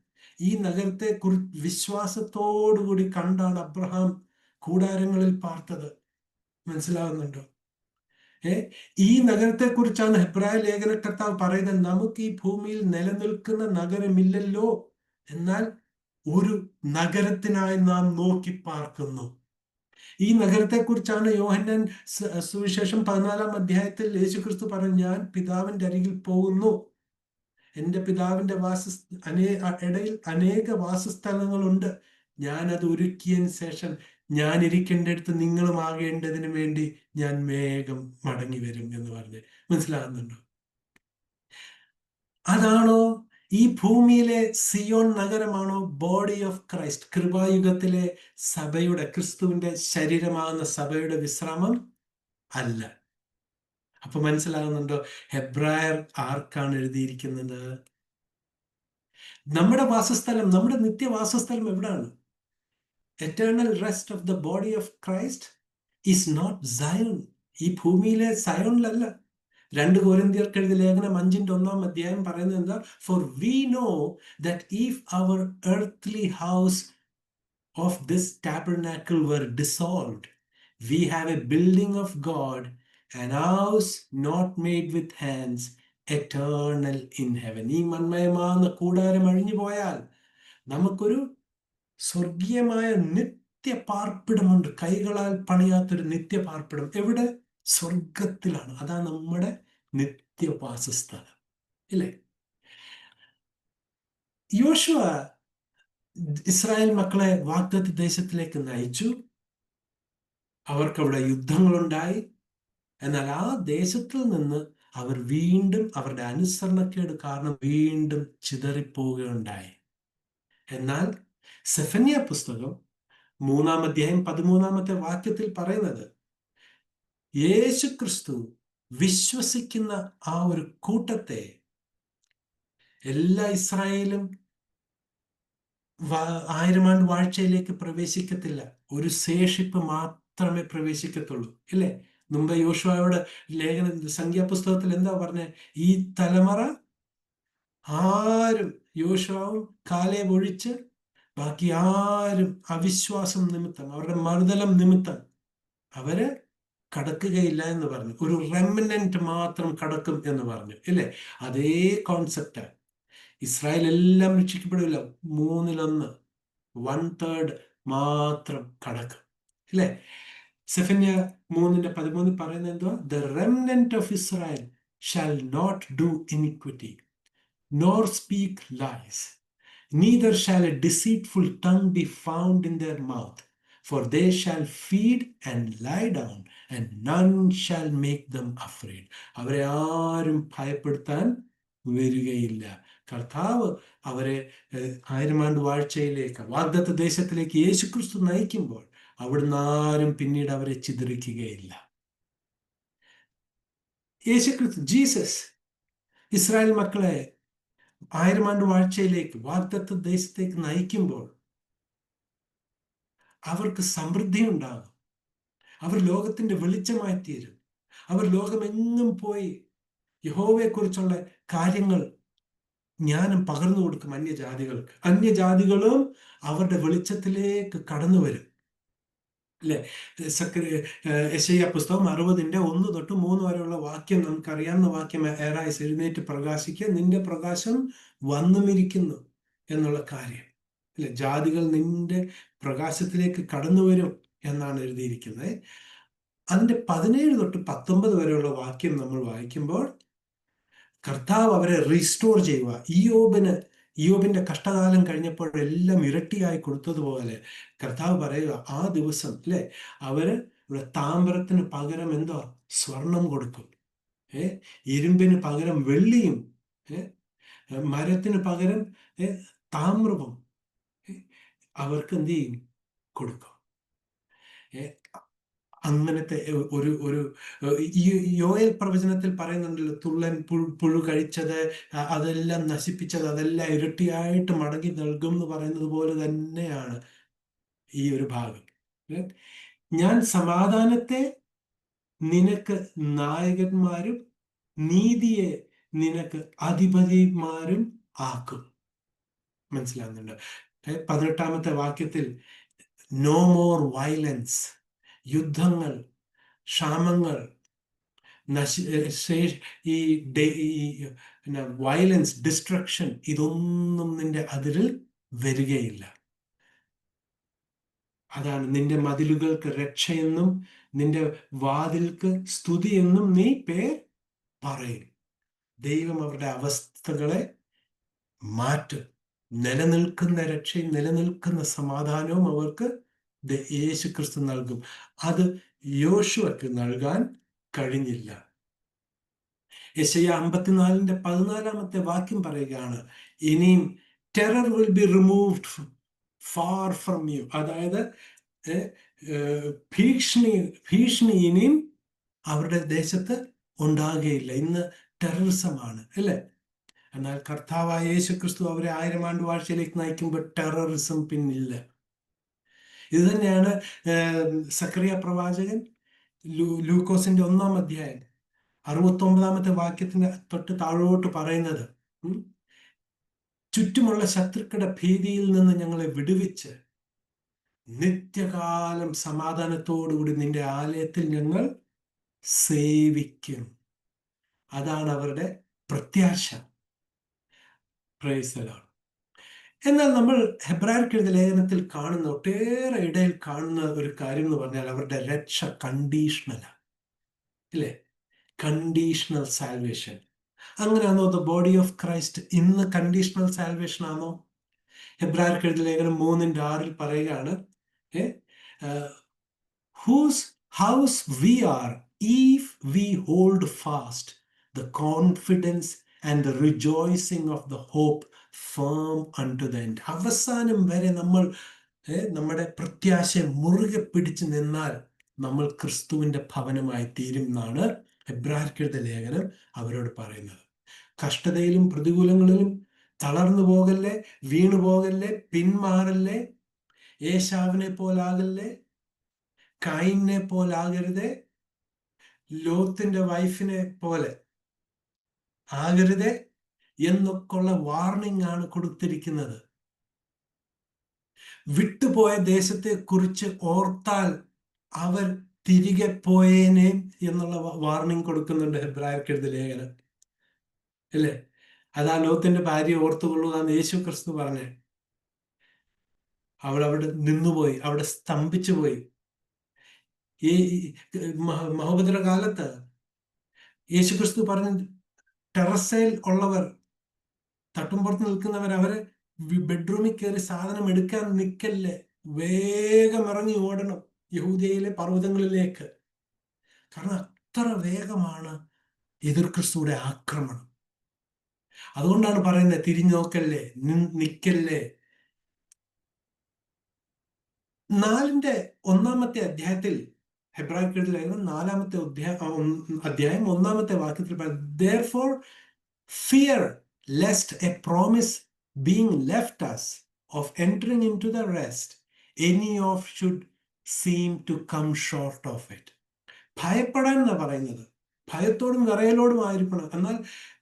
ഈ നഗരത്തെ കുറിച്ച് വിശ്വാസത്തോടുകൂടി കണ്ടാണ് അബ്രഹാം കൂടാരങ്ങളിൽ പാർത്തത്. മനസ്സിലാവുന്നുണ്ടോ? ഈ നഗരത്തെ കുറിച്ചാണ് ഹെബ്രായ ലേഖനകർത്താവ് പറയുന്നത്. നമുക്ക് ഈ ഭൂമിയിൽ നിലനിൽക്കുന്ന നഗരമില്ലല്ലോ, എന്നാൽ ഒരു നഗരത്തിനായി നാം നോക്കി പാർക്കുന്നു. ഈ നഗരത്തെ കുറിച്ചാണ് യോഹന്നാൻ സുവിശേഷം 14-ാം അധ്യായത്തിൽ യേശുക്രിസ്തു പറഞ്ഞു, ഞാൻ പിതാവിന്റെ അരികിൽ പോകുന്നു, എൻ്റെ പിതാവിന്റെ ഇടയിൽ അനേക വാസസ്ഥലങ്ങളുണ്ട്, ഞാനത് ഒരുക്കിയതിന് ശേഷം ഞാൻ ഇരിക്കേണ്ടടുത്ത് നിങ്ങളും ആകേണ്ടതിന് വേണ്ടി ഞാൻ വേഗം മടങ്ങി വരും എന്ന് പറഞ്ഞ്. മനസ്സിലാകുന്നുണ്ടോ? അതാണോ ഈ ഭൂമിയിലെ സിയോൺ നഗരമാണോ ബോഡി ഓഫ് ക്രൈസ്റ്റ്, കൃപായുഗത്തിലെ സഭയുടെ, ക്രിസ്തുവിന്റെ ശരീരമാകുന്ന സഭയുടെ വിശ്രാമം? അല്ല. അപ്പൊ മനസ്സിലാകുന്നുണ്ടോ ഹെബ്രായർ ആർക്കാണ് എഴുതിയിരിക്കുന്നത്? നമ്മുടെ വാസസ്ഥലം, നമ്മുടെ നിത്യവാസസ്ഥലം എവിടാണ്? Eternal rest of the body of Christ is not Zion. ഈ ഭൂമിയിലെ സയോണിലല്ല. 2 കൊരിന്ത്യർക്ക് എഴുതിയ ലേഖനം 5-1 അധ്യായം പറയുന്നത് എന്താ? For we know that if our earthly house of this tabernacle were dissolved, we have a building of God, an house not made with hands, eternal in heaven. ഈ മന്മയമാകുന്ന കൂടാരം അഴിഞ്ഞു പോയാൽ നമുക്കൊരു സ്വർഗീയമായ നിത്യപാർപ്പിടമുണ്ട്. കൈകളാൽ പണിയാത്തൊരു നിത്യപാർപ്പിടം. എവിടെ? സ്വർഗത്തിലാണ്. അതാണ് നമ്മുടെ നിത്യവാസസ്ഥലം, ഇല്ലേ? യോശുവ ഇസ്രായേൽ മക്കളെ വാഗ്ദത്ത ദേശത്തിലേക്ക് നയിച്ചു. അവർക്കവിടെ യുദ്ധങ്ങളുണ്ടായി. എന്നാൽ ആ ദേശത്തിൽ നിന്ന് അവർ വീണ്ടും അവരുടെ അനുസരണക്കേട് കാരണം വീണ്ടും ചിതറിപ്പോവുകയുണ്ടായി. എന്നാൽ സെഫന്യ പുസ്തകം 3-ാം അധ്യായം 13-ാമത്തെ വാക്യത്തിൽ പറയുന്നത്, യേശു ക്രിസ്തു വിശ്വസിക്കുന്ന ആ ഒരു കൂട്ടത്തെ എല്ലാ ഇസ്രായേലും 1000 ആണ്ട് വാഴ്ചയിലേക്ക് പ്രവേശിക്കത്തില്ല, ഒരു ശേഷിപ്പ് മാത്രമേ പ്രവേശിക്കത്തുള്ളൂ, ഇല്ലേ? മുമ്പ് യോശുവയോട് സംഖ്യാപുസ്തകത്തിൽ എന്താ പറഞ്ഞേ? ഈ തലമുറ ആരും, യോശുവയും കാലേബ് ഒഴിച്ച് ബാക്കി ആരും അവിശ്വാസം നിമിത്തം, അവരുടെ മറുതലം നിമിത്തം അവര് കടക്കുകയില്ല എന്ന് പറഞ്ഞു. ഒരു റെമനന്റ് മാത്രം കടക്കും എന്ന് പറഞ്ഞു, ഇല്ലേ? അതേ കോൺസെപ്റ്റ്. ഇസ്രായേൽ എല്ലാം രക്ഷിക്കപ്പെടില്ല, 1/3, 1/3 മാത്രം കടക്കും, ഇല്ലേ? സെഫന്യ 3:13 പറയുന്നത് എന്തുവാ? The remnant of Israel shall not do iniquity, nor speak lies, neither shall a deceitful tongue be found in their mouth, for they shall feed and lie down, and none shall make them afraid. അവരെ ആരും ഭയപ്പെടുത്താൻ വരികയില്ല. കർത്താവ് അവരെ 1000 ആണ്ട് വാഴ്ചയിലേക്ക്, വാഗ്ദത്ത ദേശത്തിലേക്ക് യേശുക്രിസ്തു നയിക്കുമ്പോൾ അവിടുന്ന് ആരും പിന്നീട് അവരെ ചിതറിക്കുകയില്ല. യേശുക്രിസ്തു, ജീസസ്, ഇസ്രായേൽ മക്കളെ 1000 ആണ്ട് വാഴ്ചയിലേക്ക്, വാഗ്ദത്ത ദേശത്തേക്ക് നയിക്കുമ്പോൾ അവർക്ക് സമൃദ്ധി ഉണ്ടാകും. അവർ ലോകത്തിന്റെ വെളിച്ചമായി തീരും. അവർ ലോകമെങ്ങും പോയി യഹോവയെ കുറിച്ചുള്ള കാര്യങ്ങൾ ജ്ഞാനം പകർന്നു കൊടുക്കും അന്യജാതികൾക്ക്. അന്യജാതികളും അവരുടെ വെളിച്ചത്തിലേക്ക് കടന്നു വരും. അല്ലെ? യെശയ്യാ പുസ്തകം 60:1-3 വരെയുള്ള വാക്യം നമുക്കറിയാവുന്ന വാക്യം, ഏറായിസ് എഴുന്നേറ്റ് പ്രകാശിക്കുക, നിന്റെ പ്രകാശം വന്നുമിരിക്കുന്നു എന്നുള്ള കാര്യം. അല്ലെ? ജാതികൾ നിന്റെ പ്രകാശത്തിലേക്ക് കടന്നു വരും എന്നാണ് എഴുതിയിരിക്കുന്നത്. അതിന്റെ 17-19 വരെയുള്ള വാക്യം നമ്മൾ വായിക്കുമ്പോൾ കർത്താവ് അവരെ റീസ്റ്റോർ ചെയ്യുക. ഇയ്യോബിന്റെ കഷ്ടകാലം കഴിഞ്ഞപ്പോഴെല്ലാം ഇരട്ടിയായി കൊടുത്തതുപോലെ കർത്താവ് പറയുക, ആ ദിവസം അല്ലെ, അവര് ഇവിടെ താമ്രത്തിന് പകരം എന്തോ സ്വർണം കൊടുക്കും, ഇരുമ്പിന് പകരം വെള്ളിയും, മരത്തിന് പകരം താമ്രവും അവർക്ക് എന്ത് ചെയ്യും? കൊടുക്കും. അങ്ങനത്തെ ഒരു ഈ യോയേൽ പ്രവചനത്തിൽ പറയുന്നുണ്ടല്ലോ, തുള്ളൻ പുഴു കഴിച്ചത്, അതെല്ലാം നശിപ്പിച്ചത്, അതെല്ലാം ഇരട്ടിയായിട്ട് മടങ്ങി നൽകും എന്ന് പറയുന്നത് പോലെ തന്നെയാണ് ഈ ഒരു ഭാഗം. ഞാൻ സമാധാനത്തെ നിനക്ക് നായകന്മാരും നീതിയെ നിനക്ക് അധിപതിമാരും ആക്കും. മനസ്സിലാകുന്നുണ്ട്? 18-ാമത്തെ വാക്യത്തിൽ നോ മോർ വയലൻസ്, യുദ്ധങ്ങൾ, ക്ഷാമങ്ങൾ, ഈ വയലൻസ്, ഡിസ്ട്രക്ഷൻ, ഇതൊന്നും നിന്റെ അതിരിൽ വരികയില്ല. അതാണ് നിന്റെ മതിലുകൾക്ക് രക്ഷയെന്നും നിന്റെ വാതിൽക്ക് സ്തുതിയെന്നും നീ പേർ പറയും. ദൈവം അവരുടെ അവസ്ഥകളെ മാറ്റും. നിലനിൽക്കുന്ന രക്ഷയും നിലനിൽക്കുന്ന സമാധാനവും അവർക്ക് യേശു ക്രിസ്തു നൽകും. അത് യോശുവയ്ക്ക് നൽകാൻ കഴിഞ്ഞില്ല. യെശയ്യാ 54:14 വാക്യം പറയുകയാണ്, ഇനിയും terror will be removed far from you. അതായത് ഭീഷണി ഇനിയും അവരുടെ ദേശത്ത് ഉണ്ടാകുകയില്ല. ഇന്ന് ടെററിസമാണ്, അല്ലേ? എന്നാൽ കർത്താവായ യേശു ക്രിസ്തു അവരെ 1000 ആണ്ട് വാഴ്ചയിലേക്ക് നയിക്കുമ്പോൾ ടെററിസം പിന്നില്ല. ഇത് തന്നെയാണ് സക്കറിയ പ്രവാചകൻ ലൂക്കോസിന്റെ 1-ാം അധ്യായം 69-ാമത്തെ വാക്യത്തിന് തൊട്ട് താഴോട്ട് പറയുന്നത്, ചുറ്റുമുള്ള ശത്രുക്കളുടെ ഭീതിയിൽ നിന്ന് ഞങ്ങളെ വിടുവിച്ച് നിത്യകാലം സമാധാനത്തോടുകൂടി നിന്റെ ആലയത്തിൽ ഞങ്ങൾ സേവിക്കും. അതാണ് അവരുടെ പ്രത്യാശ. Praise the Lord. എന്നാൽ നമ്മൾ ഹെബ്രായർക്ക് എഴുതിയ ലേഖനത്തിൽ കാണുന്ന ഒട്ടേറെ ഇടയിൽ കാണുന്ന ഒരു കാര്യം എന്ന് പറഞ്ഞാൽ അവരുടെ രക്ഷ കണ്ടീഷണലാണ്, അല്ലേ? Conditional salvation. അങ്ങനെയാണോ ദ ബോഡി ഓഫ് ക്രൈസ്റ്റ് ഇന്ന് കണ്ടീഷണൽ സാൽവേഷൻ ആണോ? ഹെബ്രായർക്ക് എഴുതിയ ലേഖനം 3:6 പറയുകയാണ്, whose house we are if we hold fast the confidence and the rejoicing of the hope firm unto the end. അവസാനം വരെ നമ്മൾ നമ്മുടെ പ്രത്യാശയെ മുറുകെ പിടിച്ചു നിന്നാൽ നമ്മൾ ക്രിസ്തുവിന്റെ ഭവനമായി തീരും എന്നാണ് ഹെബ്രായർക്ക് എഴുതിയ ലേഖനം അവരോട് പറയുന്നത്. കഷ്ടതയിലും പ്രതികൂലങ്ങളിലും തളർന്നു പോകല്ലേ, വീണു പോകല്ലേ, പിന്മാറല്ലേ, ഏശാവിനെ പോലാകല്ലേ, കയീനെ പോലാകരുതേ, ലോത്തിന്റെ വൈഫിനെ പോലെ ആകരുതേ എന്നൊക്കെയുള്ള വാർണിംഗ് ആണ് കൊടുത്തിരിക്കുന്നത്. വിട്ടുപോയ ദേശത്തെ കുറിച്ച് ഓർത്താൽ അവർ തിരികെ പോയേനെ എന്നുള്ള വാർണിംഗ് കൊടുക്കുന്നുണ്ട് ഹെബ്രായർക്ക് എഴുതിയ ലേഖനം, അല്ലേ? അതാ ലോത്തിന്റെ ഭാര്യ ഓർത്തുകൊള്ളുക എന്ന് യേശു ക്രിസ്തു പറഞ്ഞേ. അവിടെ നിന്നുപോയി, അവിടെ സ്തംഭിച്ചു പോയി. ഈ മഹോപദ്ര കാലത്ത് യേശു ക്രിസ്തു പറഞ്ഞ ടെറസയിൽ ഉള്ളവർ, തട്ടുംപുറത്ത് നിൽക്കുന്നവർ, അവര് ബെഡ്റൂമിൽ കയറി സാധനം എടുക്കാൻ നിൽക്കല്ലേ, വേഗം ഇറങ്ങി ഓടണം യഹൂദയിലെ പർവ്വതങ്ങളിലേക്ക്. കാരണം അത്ര വേഗമാണ് എതിർ ക്രിസ്തുവിടെ ആക്രമണം. അതുകൊണ്ടാണ് പറയുന്നത് തിരിഞ്ഞു നോക്കല്ലേ, നിൽക്കല്ലേ. 4-ാമത്തെ അധ്യായത്തിൽ ഹെബ്രായർക്ക് എഴുതിയ ലേഖനം 4-ാമത്തെ അധ്യായം 1-ാമത്തെ വാക്യത്തിൽ therefore fear lest a promise being left us of entering into the rest any of should seem to come short of it. ഭയപ്പെടാൻ എന്നാ പറയുന്നത്. ഭയത്തോടും വിറയലോടും ആയിരിക്കണം. എന്നാൽ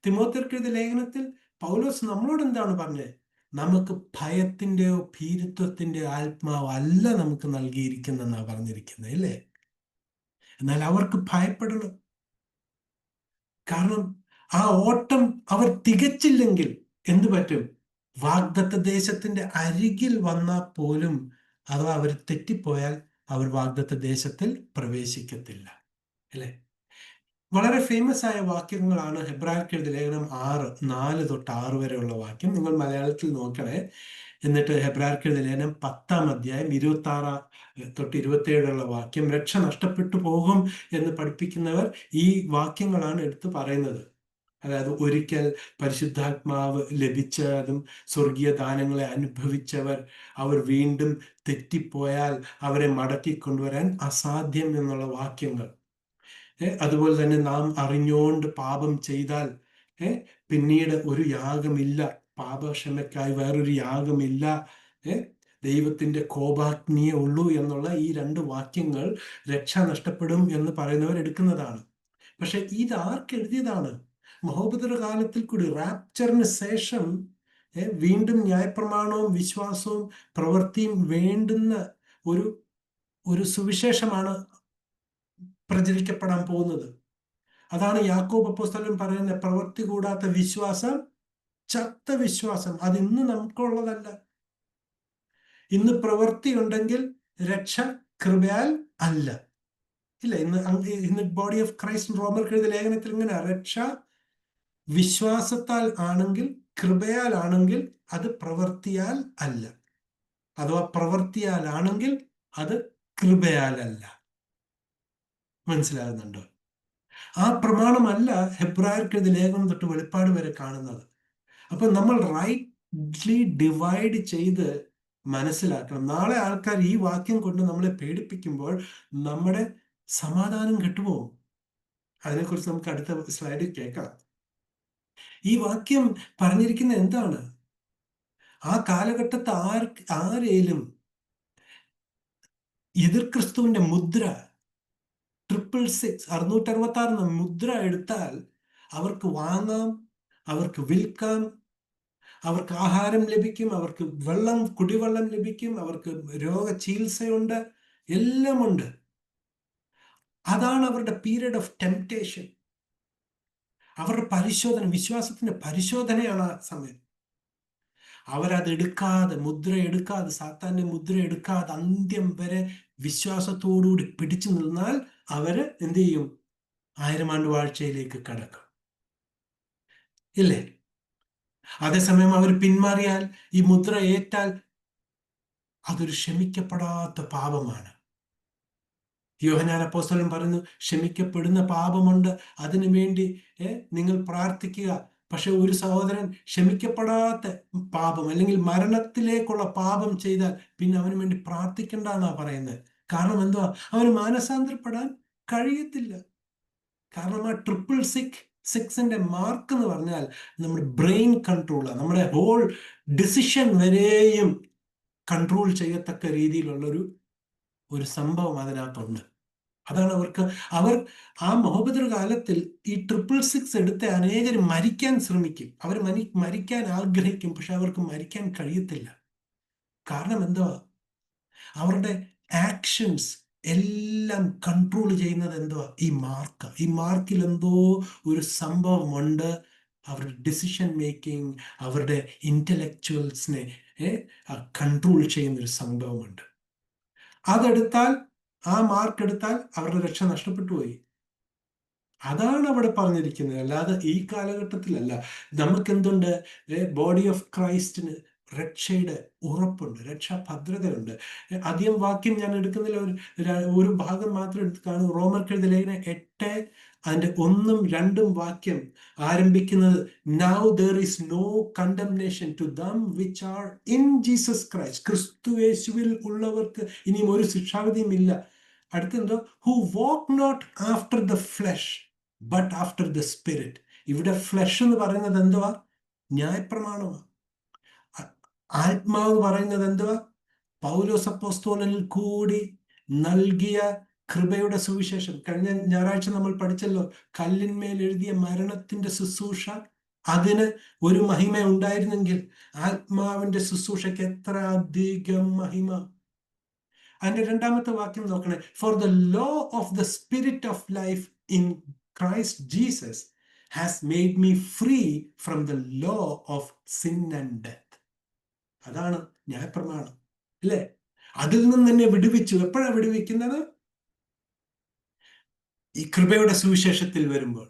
തിമോഥെയോസ് എഴുതിയ ലേഖനത്തിൽ പൗലോസ് നമ്മളോട് എന്താണ് പറഞ്ഞത്? നമുക്ക് ഭയത്തിന്റെയോ ഭീരുത്വത്തിന്റെയോ ആത്മാവ് അല്ല നമുക്ക് നൽകിയിരിക്കുന്നെന്നാണ് പറഞ്ഞിരിക്കുന്നത്, അല്ലേ? എന്നാൽ അവർക്ക് ഭയപ്പെടണം. കാരണം ആ ഓട്ടം അവർ തികച്ചില്ലെങ്കിൽ എന്തു പറ്റും? വാഗ്ദത്ത ദേശത്തിന്റെ അരികിൽ വന്നാൽ പോലും അഥവാ അവർ തെറ്റിപ്പോയാൽ അവർ വാഗ്ദത്ത ദേശത്തിൽ പ്രവേശിക്കത്തില്ല, അല്ലെ? വളരെ ഫേമസ് ആയ വാക്യങ്ങളാണ് ഹെബ്രായർക്ക് എഴുതിയ ലേഖനം 6:4 വരെയുള്ള വാക്യം. നിങ്ങൾ മലയാളത്തിൽ നോക്കണേ. എന്നിട്ട് ഹെബ്രായർക്ക് എഴുതിയ ലേഖനം 10-ാം അധ്യായം 26-27 വാക്യം. രക്ഷ നഷ്ടപ്പെട്ടു പോകും എന്ന് പഠിപ്പിക്കുന്നവർ ഈ വാക്യങ്ങളാണ് എടുത്തു പറയുന്നത്. അതായത് ഒരിക്കൽ പരിശുദ്ധാത്മാവ് ലഭിച്ചതും സ്വർഗീയ ദാനങ്ങളെ അനുഭവിച്ചവർ അവർ വീണ്ടും തെറ്റിപ്പോയാൽ അവരെ മടക്കി കൊണ്ടുവരാൻ അസാധ്യം എന്നുള്ള വാക്യങ്ങൾ. അതുപോലെ തന്നെ നാം അറിഞ്ഞുകൊണ്ട് പാപം ചെയ്താൽ പിന്നീട് ഒരു യാഗമില്ല, പാപക്ഷമയ്ക്കായി വേറൊരു യാഗമില്ല, ദൈവത്തിന്റെ കോപാഗ്നിയേ ഉള്ളൂ എന്നുള്ള ഈ 2 വാക്യങ്ങൾ രക്ഷ നഷ്ടപ്പെടും എന്ന് പറയുന്നവർ എടുക്കുന്നതാണ്. പക്ഷെ ഇത് ആർക്ക് എഴുതിയതാണ്? മഹോപദ്ര കാലത്തിൽ കൂടി റാപ്ചറിന് ശേഷം വീണ്ടും ന്യായപ്രമാണവും വിശ്വാസവും പ്രവൃത്തിയും വേണ്ടുന്ന ഒരു സുവിശേഷമാണ് പ്രചരിക്കപ്പെടാൻ പോകുന്നത്. അതാണ് യാക്കോബ് അപ്പോസ്തലൻ പറയുന്ന പ്രവൃത്തി കൂടാത്ത വിശ്വാസം ചത്ത വിശ്വാസം. അത് ഇന്ന് നമുക്കുള്ളതല്ല. ഇന്ന് പ്രവൃത്തി ഉണ്ടെങ്കിൽ രക്ഷ കൃപയാൽ അല്ല, ഇല്ല. ഇന്ന് ബോഡി ഓഫ് ക്രൈസ്റ്റ് റോമർക്ക് എഴുതിയ ലേഖനത്തിൽ ഇങ്ങനെ, രക്ഷ വിശ്വാസത്താൽ ആണെങ്കിൽ, കൃപയാൽ ആണെങ്കിൽ അത് പ്രവൃത്തിയാൽ അല്ല. അഥവാ പ്രവൃത്തിയാൽ ആണെങ്കിൽ അത് കൃപയാലല്ല. മനസ്സിലാകുന്നുണ്ടോ? ആ പ്രമാണമല്ല ഹെബ്രായർക്ക് എഴുതിയ ലേഖനം തൊട്ട് വെളിപ്പാട് വരെ കാണുന്നത്. അപ്പൊ നമ്മൾ റൈറ്റ്ലി ഡിവൈഡ് ചെയ്ത് മനസ്സിലാക്കണം. നാളെ ആൾക്കാർ ഈ വാക്യം കൊണ്ട് നമ്മളെ പേടിപ്പിക്കുമ്പോൾ നമ്മുടെ സമാധാനം കെട്ടുപോകും. അതിനെക്കുറിച്ച് നമുക്ക് അടുത്ത സ്ലൈഡിൽ കേൾക്കാം. ഈ വാക്യം പറഞ്ഞിരിക്കുന്നത് എന്താണ്? ആ കാലഘട്ടത്ത് ആരേലും എതിർ ക്രിസ്തുവിന്റെ മുദ്ര 666 666 മുദ്ര എടുത്താൽ അവർക്ക് വാങ്ങാം, അവർക്ക് വിൽക്കാം, അവർക്ക് ആഹാരം ലഭിക്കും, അവർക്ക് കുടിവെള്ളം ലഭിക്കും, അവർക്ക് രോഗചികിത്സയുണ്ട്, എല്ലാമുണ്ട്. അതാണ് അവരുടെ പീരിയഡ് ഓഫ് ടെംപ്റ്റേഷൻ. അവരുടെ പരിശോധന, വിശ്വാസത്തിന്റെ പരിശോധനയാണ് ആ സമയം. അവരത് എടുക്കാതെ, മുദ്ര എടുക്കാതെ, സാത്താന്റെ മുദ്ര എടുക്കാതെ അന്ത്യം വരെ വിശ്വാസത്തോടുകൂടി പിടിച്ചു നിന്നാൽ അവര് എന്ത് ചെയ്യും? 1000 ആണ്ട് വാഴ്ചയിലേക്ക് കടക്കും, ഇല്ലേ? അതേസമയം അവർ പിന്മാറിയാൽ, ഈ മുദ്ര ഏറ്റാൽ അതൊരു ക്ഷമിക്കപ്പെടാത്ത പാപമാണ്. യോഹന്നാൻ അപ്പോസ്തലൻ പറയുന്നു, ക്ഷമിക്കപ്പെടുന്ന പാപമുണ്ട്, അതിനു വേണ്ടി നിങ്ങൾ പ്രാർത്ഥിക്കുക. പക്ഷെ ഒരു സഹോദരൻ ക്ഷമിക്കപ്പെടാത്ത പാപം അല്ലെങ്കിൽ മരണത്തിലേക്കുള്ള പാപം ചെയ്താൽ പിന്നെ അവന് വേണ്ടി പ്രാർത്ഥിക്കണ്ട എന്നാ പറയുന്നത്. കാരണം എന്തുവാ? അവന് മാനസാന്തരപ്പെടാൻ കഴിയത്തില്ല. കാരണം ആ 666ന്റെ മാർക്ക് എന്ന് പറഞ്ഞാൽ നമ്മുടെ ബ്രെയിൻ കൺട്രോളാണ്. നമ്മുടെ ഹോൾ ഡിസിഷൻ വരെയും കൺട്രോൾ ചെയ്യത്തക്ക രീതിയിലുള്ള ഒരു സംഭവം അതിനകത്തുണ്ട്. അതാണ് അവർ ആ മഹോപദ്ര കാലത്തിൽ ഈ 666 എടുത്ത് അനേകർ മരിക്കാൻ ശ്രമിക്കും. അവർ മരിക്കാൻ ആഗ്രഹിക്കും, പക്ഷെ അവർക്ക് മരിക്കാൻ കഴിയത്തില്ല. കാരണം എന്തുവാ? അവരുടെ ആക്ഷൻസ് എല്ലാം കൺട്രോൾ ചെയ്യുന്നത് എന്തുവാ? ഈ മാർക്ക്. ഈ മാർക്കിൽ എന്തോ ഒരു സംഭവമുണ്ട്. അവരുടെ ഡിസിഷൻ മേക്കിംഗ്, അവരുടെ ഇന്റലക്ച്വൽസിനെ കൺട്രോൾ ചെയ്യുന്ന ഒരു സംഭവമുണ്ട്. അതെടുത്താൽ, ആ മാർക്ക് എടുത്താൽ അവരുടെ രക്ഷ നഷ്ടപ്പെട്ടു പോയി. അതാണ് അവിടെ പറഞ്ഞിരിക്കുന്നത്. അല്ലാതെ ഈ കാലഘട്ടത്തിലല്ല. നമുക്ക് എന്തുണ്ട്? ബോഡി ഓഫ് ക്രൈസ്റ്റിന് രക്ഷയുടെ ഉറപ്പുണ്ട്, രക്ഷാഭദ്രതയുണ്ട്. അധികം വാക്യം ഞാൻ എടുക്കുന്നില്ല, ഒരു ഭാഗം മാത്രം എടുത്ത് കാണും. റോമർക്ക് എഴുതിയ ലേഖനം 8 അതിന്റെ 1ഉം 2ഉം വാക്യം ആരംഭിക്കുന്നത്, now there is no condemnation to them which are in Jesus Christ. ക്രിസ്തു യേശുവിൽ ഉള്ളവർക്ക് ഇനിയും ഒരു ശിക്ഷാവിധിയും ഇല്ല. അടുത്തെന്തോ, who walk not after the flesh but after the spirit. ഇവിടെ ഫ്ലഷ് എന്ന് പറയുന്നത് എന്തുവാ? ന്യായപ്രമാണമാണ്. ആത്മാവ് പറയുന്നത് എന്തുവാ? പൗലോസ് അപ്പോസ്തലനിൽ കൂടി നൽകിയ കൃപയുടെ സുവിശേഷം. കഴിഞ്ഞ ഞായറാഴ്ച നമ്മൾ പഠിച്ചല്ലോ, കല്ലിന്മേൽ എഴുതിയ മരണത്തിന്റെ ശുശ്രൂഷ അതിന് ഒരു മഹിമ ഉണ്ടായിരുന്നെങ്കിൽ ആത്മാവിന്റെ ശുശ്രൂഷയ്ക്ക് എത്ര അധികം മഹിമ. അതിന്റെ രണ്ടാമത്തെ വാക്യം നോക്കണേ. For the law of the spirit of life in Christ Jesus has made me free from the law of sin and death. അതാണ് ന്യായപ്രമാണം, അല്ലേ? അതിൽ നിന്ന് തന്നെ വിടുവിച്ചു. എപ്പോഴാണ് വിടുവിക്കുന്നത്? ഈ കൃപയുടെ സുവിശേഷത്തിൽ വരുമ്പോൾ,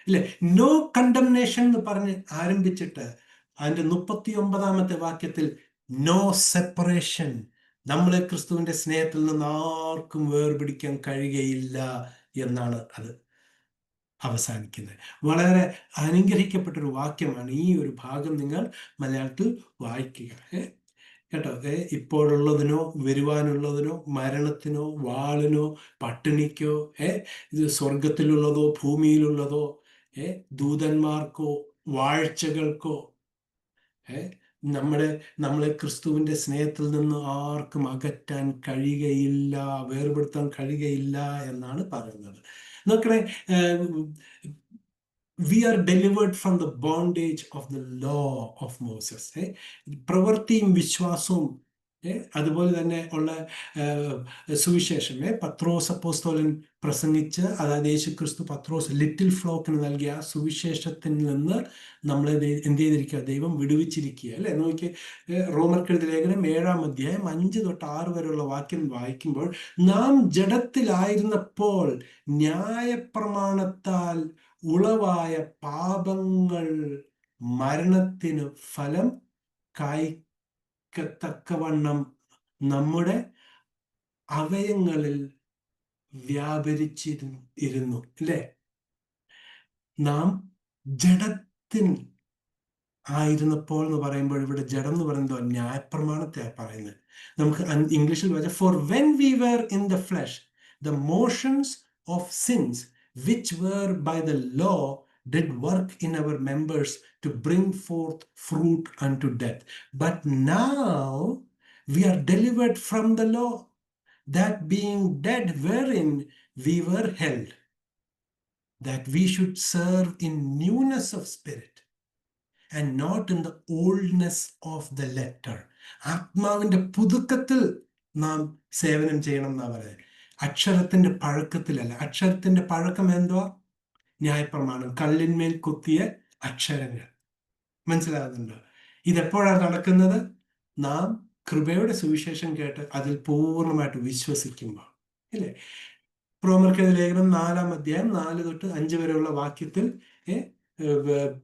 ഇല്ലേ? നോ കണ്ടംനേഷൻ എന്ന് പറഞ്ഞ് ആരംഭിച്ചിട്ട് അതിന്റെ 39 വാക്യത്തിൽ നോ സെപ്പറേഷൻ, നമ്മളെ ക്രിസ്തുവിന്റെ സ്നേഹത്തിൽ നിന്ന് ആർക്കും വേർപിടിക്കാൻ കഴിയുകയില്ല എന്നാണ് അത് അവസാനിക്കുന്നത്. വളരെ അനുഗ്രഹിക്കപ്പെട്ടൊരു വാക്യമാണ്. ഈ ഒരു ഭാഗം നിങ്ങൾ മലയാളത്തിൽ വായിക്കുക കേട്ടോ. ഇപ്പോഴുള്ളതിനോ വരുവാനുള്ളതിനോ മരണത്തിനോ വാളിനോ പട്ടിണിക്കോ ഇത് സ്വർഗത്തിലുള്ളതോ ഭൂമിയിലുള്ളതോ ദൂതന്മാർക്കോ വാഴ്ചകൾക്കോ നമ്മളെ ക്രിസ്തുവിന്റെ സ്നേഹത്തിൽ നിന്ന് ആർക്കും അകറ്റാൻ കഴിയുകയില്ല, വേർപെടുത്താൻ കഴിയുകയില്ല എന്നാണ് പറയുന്നത്. നോക്കണേ, we are delivered from the bondage of the law of Moses. പ്രവൃത്തിയും വിശ്വാസവും അതുപോലെ തന്നെ ഉള്ള സുവിശേഷം പത്രോസ് അപ്പോസ്തലൻ പ്രസംഗിച്ച്, അതായത് യേശുക്രിസ്തു പത്രോസ് ലിറ്റിൽ ഫ്ലോക്കിന് നൽകിയ ആ സുവിശേഷത്തിൽ നിന്ന് നമ്മളെ എന്ത് ചെയ്തിരിക്കുക? ദൈവം വിടുവിച്ചിരിക്കുക, അല്ലെ? നോക്കി റോമർക്കെഴുതിയ ലേഖനം 7-ാം അധ്യായം 5 തൊട്ട് 6 വരെയുള്ള വാക്യം വായിക്കുമ്പോൾ, നാം ജഡത്തിലായിരുന്നപ്പോൾ ന്യായപ്രമാണത്താൽ ഉളവായ പാപങ്ങൾ മരണത്തിന് ഫലം കായ്ക്കത്തക്കവണ്ണം നമ്മുടെ അവയവങ്ങളിൽ വ്യാപരിച്ചിരുന്നു, അല്ലേ? നാം ജഡത്തിൽ ആയിരുന്നപ്പോൾ എന്ന് പറയുമ്പോൾ ഇവിടെ ജഡം എന്ന് പറയുന്നത് ന്യായപ്രമാണത്തെ പറയുന്നത്. നമുക്ക് ഇംഗ്ലീഷിൽ വായിച്ചാൽ, for when we were in the flesh the motions of sins which were by the law did work in our members to bring forth fruit unto death. But now we are delivered from the law, that being dead wherein we were held, that we should serve in newness of spirit and not in the oldness of the letter. ആത്മാവിന്റെ പുതുക്കത്തിൽ നാം സേവനം ചെയ്യണം എന്നാ പറയുന്നത്, അക്ഷരത്തിന്റെ പഴക്കത്തിലല്ല. അക്ഷരത്തിന്റെ പഴക്കം എന്തുവാ? ന്യായപ്രമാണം, കല്ലിന്മേൽ കുത്തിയ അക്ഷരങ്ങൾ. മനസ്സിലാകുന്നുണ്ടോ? ഇതെപ്പോഴാണ് നടക്കുന്നത്? നാം കൃപയുടെ സുവിശേഷം കേട്ട് അതിൽ പൂർണ്ണമായിട്ട് വിശ്വസിക്കുമ്പോൾ, ഇല്ലേ? റോമർക്കെഴുതിയ ലേഖനം 4-ാം അധ്യായം 4 തൊട്ട് 5 വരെയുള്ള വാക്യത്തിൽ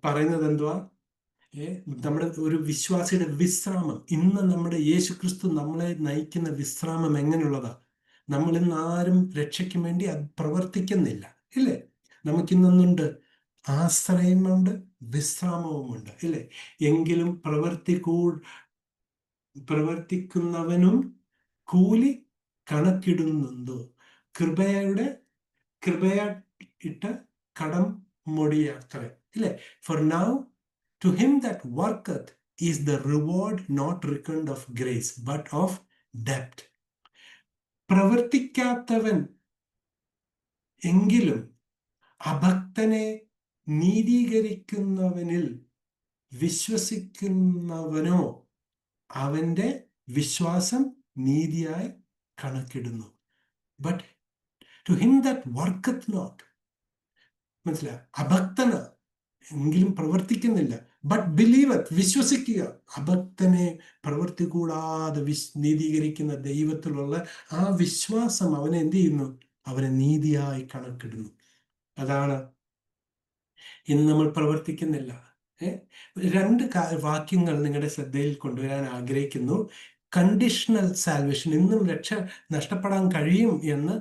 പറയുന്നത് എന്തുവാ? നമ്മുടെ ഒരു വിശ്വാസിയുടെ വിശ്രാമം, ഇന്ന് നമ്മുടെ യേശുക്രിസ്തു നമ്മളെ നയിക്കുന്ന വിശ്രാമം എങ്ങനെയുള്ളതാ? നമ്മൾ ഇന്ന് ആരും രക്ഷയ്ക്ക് വേണ്ടി അത് പ്രവർത്തിക്കുന്നില്ല, ഇല്ലേ? നമുക്കിന്നുണ്ട് ആശ്രയമുണ്ട്, വിശ്രാമവുമുണ്ട്, ഇല്ലേ? എങ്കിലും പ്രവർത്തിക്കുന്നവനും കൂലി കണക്കിടുന്നുണ്ടോ? കൃപയായിട്ട് കടം മൊഴിയാത്രേ, ഇല്ലേ? For now to him that worketh is the reward not reckoned of grace but of debt. പ്രവർത്തിക്കാത്തവൻ എങ്കിലും അഭക്തനെ നീതീകരിക്കുന്നവനിൽ വിശ്വസിക്കുന്നവനോ അവന്റെ വിശ്വാസം നീതിയായി കണക്കിടുന്നു. But to him that worketh not, മനസ്സിലായ? അഭക്തന എങ്കിലും പ്രവർത്തിക്കുന്നില്ല, ബട്ട് ബിലീവത്ത്, വിശ്വസിക്കുക. അഭക്തനെ പ്രവൃത്തി കൂടാതെ നീതീകരിക്കുന്ന ദൈവത്തിലുള്ള ആ വിശ്വാസം അവനെ എന്ത് ചെയ്യുന്നു? അവനെ നീതിയായി കണക്കിടുന്നു. അതാണ് ഇന്ന് നമ്മൾ പ്രവർത്തിക്കുന്നില്ല. 2 വാക്യങ്ങൾ നിങ്ങളുടെ ശ്രദ്ധയിൽ കൊണ്ടുവരാൻ ആഗ്രഹിക്കുന്നു. കണ്ടീഷണൽ സാൽവേഷൻ, ഇന്നും രക്ഷ നഷ്ടപ്പെടാൻ കഴിയും എന്ന്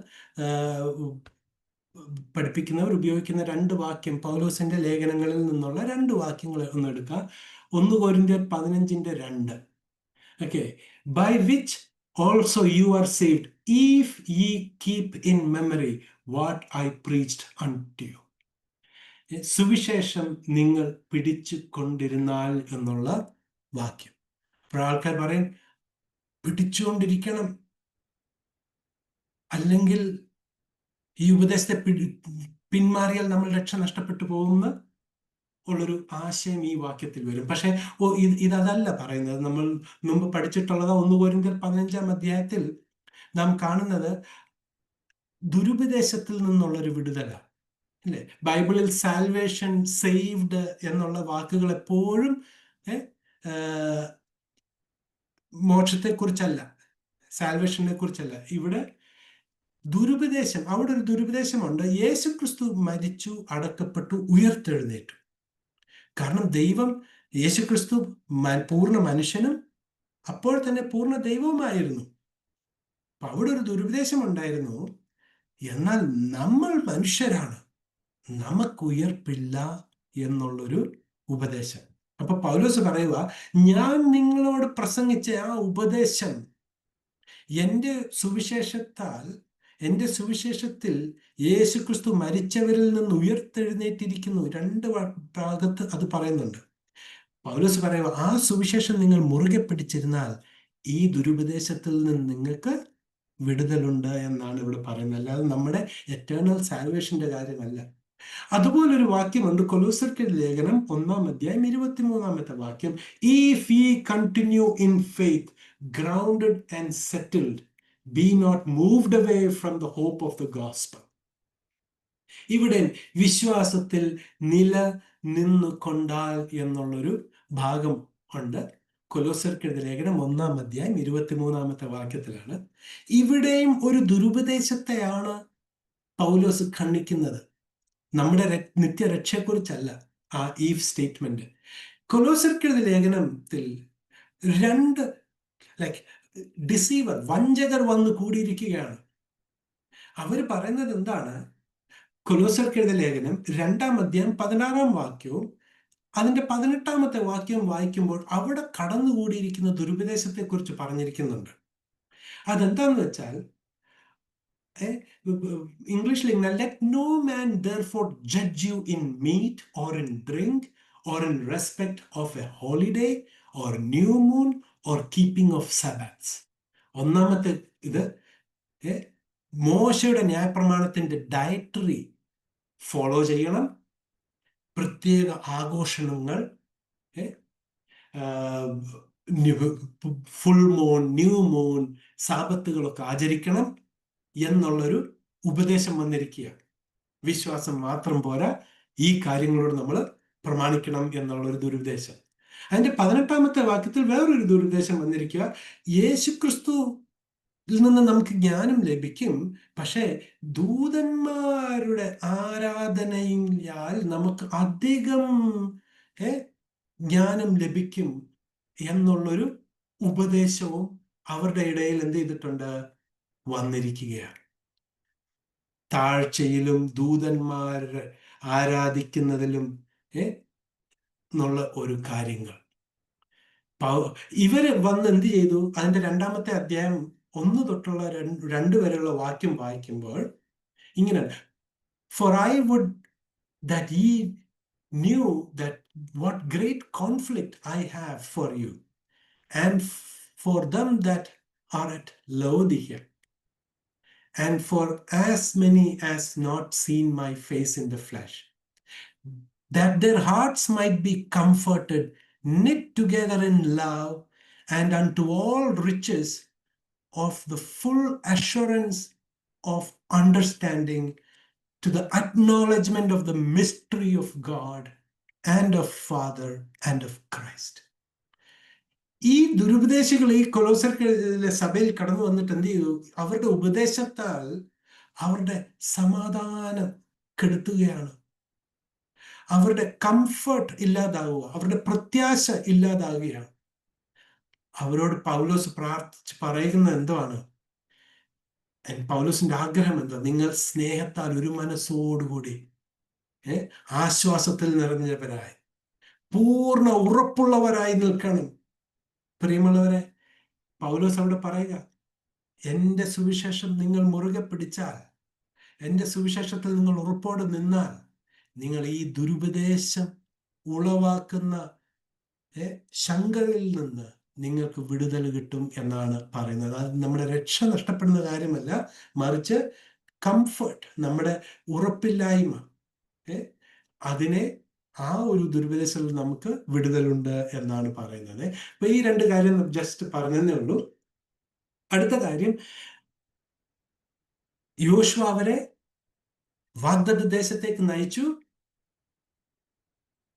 പഠിപ്പിക്കുന്നവർ ഉപയോഗിക്കുന്ന 2 വാക്യം, പൗലോസിന്റെ ലേഖനങ്ങളിൽ നിന്നുള്ള 2 വാക്യങ്ങൾ ഒന്ന് എടുക്കാം. 1 കൊരിന്ത്യർ 15:2. Okay, by which also you are saved if ye keep in memory what I preached unto you. സുവിശേഷം നിങ്ങൾ പിടിച്ചു കൊണ്ടിരുന്നാൽ എന്നുള്ള വാക്യം. അപ്പോൾ ആൾക്കാർ പറയും പിടിച്ചുകൊണ്ടിരിക്കണം, അല്ലെങ്കിൽ ഈ ഉപദേശത്തെ പിന്മാറിയാൽ നമ്മൾ രക്ഷ നഷ്ടപ്പെട്ടു പോകുന്ന ഉള്ളൊരു ആശയം ഈ വാക്യത്തിൽ വരും. പക്ഷേ ഇതല്ല പറയുന്നത്. നമ്മൾ മുമ്പ് പഠിച്ചിട്ടുള്ളത് 1 കൊരിന്ത്യർ 15-ാം അധ്യായത്തിൽ നാം കാണുന്നത് ദുരുപദേശത്തിൽ നിന്നുള്ളൊരു വിടുതല, അല്ലേ? ബൈബിളിൽ സാൽവേഷൻ, സേവ്ഡ് എന്നുള്ള വാക്കുകൾ എപ്പോഴും മോക്ഷത്തെക്കുറിച്ചല്ല, സാൽവേഷനെ കുറിച്ചല്ല. ഇവിടെ ദുരുപദേശം, അവിടെ ഒരു ദുരുപദേശമുണ്ട്. യേശു ക്രിസ്തു മരിച്ചു, അടക്കപ്പെട്ടു, ഉയർത്തെഴുന്നേറ്റു. കാരണം ദൈവം, യേശു ക്രിസ്തു പൂർണ്ണ മനുഷ്യനും അപ്പോൾ തന്നെ പൂർണ്ണ ദൈവവുമായിരുന്നു. അപ്പൊ അവിടെ ഒരു ദുരുപദേശം ഉണ്ടായിരുന്നു. എന്നാൽ നമ്മൾ മനുഷ്യരാണ്, നമുക്ക് ഉയർപ്പില്ല എന്നുള്ളൊരു ഉപദേശം. അപ്പൊ പൗലോസ് പറയുക, ഞാൻ നിങ്ങളോട് പ്രസംഗിച്ച ആ ഉപദേശം എൻ്റെ സുവിശേഷത്തിൽ യേശു ക്രിസ്തു മരിച്ചവരിൽ നിന്ന് ഉയർത്തെഴുന്നേറ്റിരിക്കുന്നു. 2 ഭാഗത്ത് അത് പറയുന്നുണ്ട്. പൗലോസ് പറയുക, ആ സുവിശേഷം നിങ്ങൾ മുറുകെ പിടിച്ചിരുന്നാൽ ഈ ദുരുപദേശത്തിൽ നിന്ന് നിങ്ങൾക്ക് വിടുതലുണ്ട് എന്നാണ് ഇവിടെ പറയുന്നത്. അല്ലാതെ നമ്മുടെ എറ്റേണൽ സാൽവേഷന്റെ കാര്യമല്ല. അതുപോലൊരു വാക്യമുണ്ട് കൊലോസ്യർക്ക് ലേഖനം 1-ാം അധ്യായം 23-ാമത്തെ വാക്യം. If ye continue in faith, grounded and settled, be not moved away from the hope of the gospel. ഇവിടെ വിശ്വാസത്തിൽ നിലനിന്നുകൊണ്ടാൽ എന്നുള്ളൊരു ഭാഗം ഉണ്ട്. കൊലോസ്യർക്ക് ലേഖനം 1-ാം അധ്യായം 23-ാമത്തെ വാക്യത്തിലാണ്. ഇവിടെയും ഒരു ദുരുപദേശത്തെയാണ് പൗലോസ് ഖണ്ഡിക്കുന്നത്, നമ്മുടെ നിത്യരക്ഷയെക്കുറിച്ചല്ല ഈ സ്റ്റേറ്റ്മെന്റ്. കൊലോസ്യർക്ക് ലേഖനത്തിൽ 2 ഡിസീവർ, വഞ്ചകർ വന്ന് കൂടിയിരിക്കുകയാണ്. അവർ പറയുന്നത് എന്താണ്? കൊലോസ്യർക്ക് ലേഖനം 2-ാം അധ്യായം 16-ാം വാക്യവും അതിന്റെ 18-ാമത്തെ വാക്യവും വായിക്കുമ്പോൾ അവിടെ കടന്നുകൂടിയിരിക്കുന്ന ദുരുപദേശത്തെക്കുറിച്ച് പറഞ്ഞിരിക്കുന്നുണ്ട്. അതെന്താന്ന് വെച്ചാൽ, ഇംഗ്ലീഷിൽ ഇങ്ങനെ, let no man therefore judge you in meat or in drink or in respect of a holiday or new moon or keeping of Sabbaths. ഒന്നാമത്തെ ഇത് മോശയുടെ ന്യായപ്രമാണത്തിന്റെ ഡയറ്ററി ഫോളോ ചെയ്യണം. പ്രത്യേക ആഘോഷങ്ങൾ, ഫുൾ മൂൺ, ന്യൂ മൂൺ, സാബത്തുകളൊക്കെ ആചരിക്കണം എന്നുള്ളൊരു ഉപദേശം വന്നിരിക്കുകയാണ്. വിശ്വാസം മാത്രം പോരാ, ഈ കാര്യങ്ങളോട് നമ്മൾ പ്രമാണിക്കണം എന്നുള്ളൊരു ദുരുപദേശം. അതിന്റെ 18-ാമത്തെ വാക്യത്തിൽ വേറൊരു ദുരുപദേശം വന്നിരിക്കുക. യേശുക്രിസ്തുവിൽ നിന്ന് നമുക്ക് ജ്ഞാനം ലഭിക്കും, പക്ഷേ ദൂതന്മാരുടെ ആരാധനയാൽ നമുക്ക് അധികം ജ്ഞാനം ലഭിക്കും എന്നുള്ളൊരു ഉപദേശവും അവരുടെ ഇടയിൽ എന്ത് ചെയ്തിട്ടുണ്ട്? വന്നിരിക്കുകയാണ്. താഴ്ചയിലും ദൂതന്മാരെ ആരാധിക്കുന്നതിലും എന്നുള്ള ഒരു കാര്യങ്ങൾ ഇവര് വന്ന് എന്ത് ചെയ്തു? അതിന്റെ 2-ാമത്തെ അധ്യായം 1 തൊട്ടുള്ള 2 വരെയുള്ള വാക്യം വായിക്കുമ്പോൾ ഇങ്ങനെയാണ്, for I would that ye knew that what great conflict I have for you and for them that are at Laodicea and for as many as not seen my face in the flesh, that their hearts might be comforted, knit together in love, and unto all riches of the full assurance of understanding, to the acknowledgement of the mystery of God and of Father and of Christ. ഈ ദുരുപദേശികൾ ഈ കൊലോസ്യർക്കിലെ സഭയിൽ കടന്നു വന്നിട്ട് എന്ത് ചെയ്തു? അവരുടെ ഉപദേശത്താൽ അവരുടെ സമാധാനം കെടുത്തുകയാണ്. അവരുടെ കംഫർട്ട് ഇല്ലാതാവുക, അവരുടെ പ്രത്യാശ ഇല്ലാതാവുകയാണ്. അവരോട് പൗലോസ് പറയുന്നത് എന്താണ്? പൗലോസിന്റെ ആഗ്രഹം എന്താ? നിങ്ങൾ സ്നേഹത്താൽ ഒരു മനസ്സോടുകൂടി ആശ്വാസത്തിൽ നിറഞ്ഞവരായി പൂർണ്ണ ഉറപ്പുള്ളവരായി നിൽക്കണം. പ്രിയമുള്ളവരെ, പൗലോസ് അവിടെ പറയുക, എൻ്റെ സുവിശേഷം നിങ്ങൾ മുറുകെ പിടിച്ചാൽ, എൻ്റെ സുവിശേഷത്തിൽ നിങ്ങൾ ഉറപ്പോടെ നിന്നാൽ, നിങ്ങൾ ഈ ദുരുപദേശം ഉളവാക്കുന്ന ശങ്കകളിൽ നിന്ന് നിങ്ങൾക്ക് വിടുതൽ കിട്ടും എന്നാണ് പറയുന്നത്. അത് നമ്മുടെ രക്ഷ നഷ്ടപ്പെടുന്ന കാര്യമല്ല, മറിച്ച് കംഫർട്ട്, നമ്മുടെ ഉറപ്പില്ലായ്മ, അതിനെ ആ ഒരു ദുരുപദേശത്തിൽ നമുക്ക് വിടുതലുണ്ട് എന്നാണ് പറയുന്നത്. അപ്പൊ ഈ രണ്ട് കാര്യം ജസ്റ്റ് പറഞ്ഞതേ ഉള്ളൂ. അടുത്ത കാര്യം, യോശുവ അവരെ വാഗ്ദത്ത ദേശത്തേക്ക് നയിച്ചു.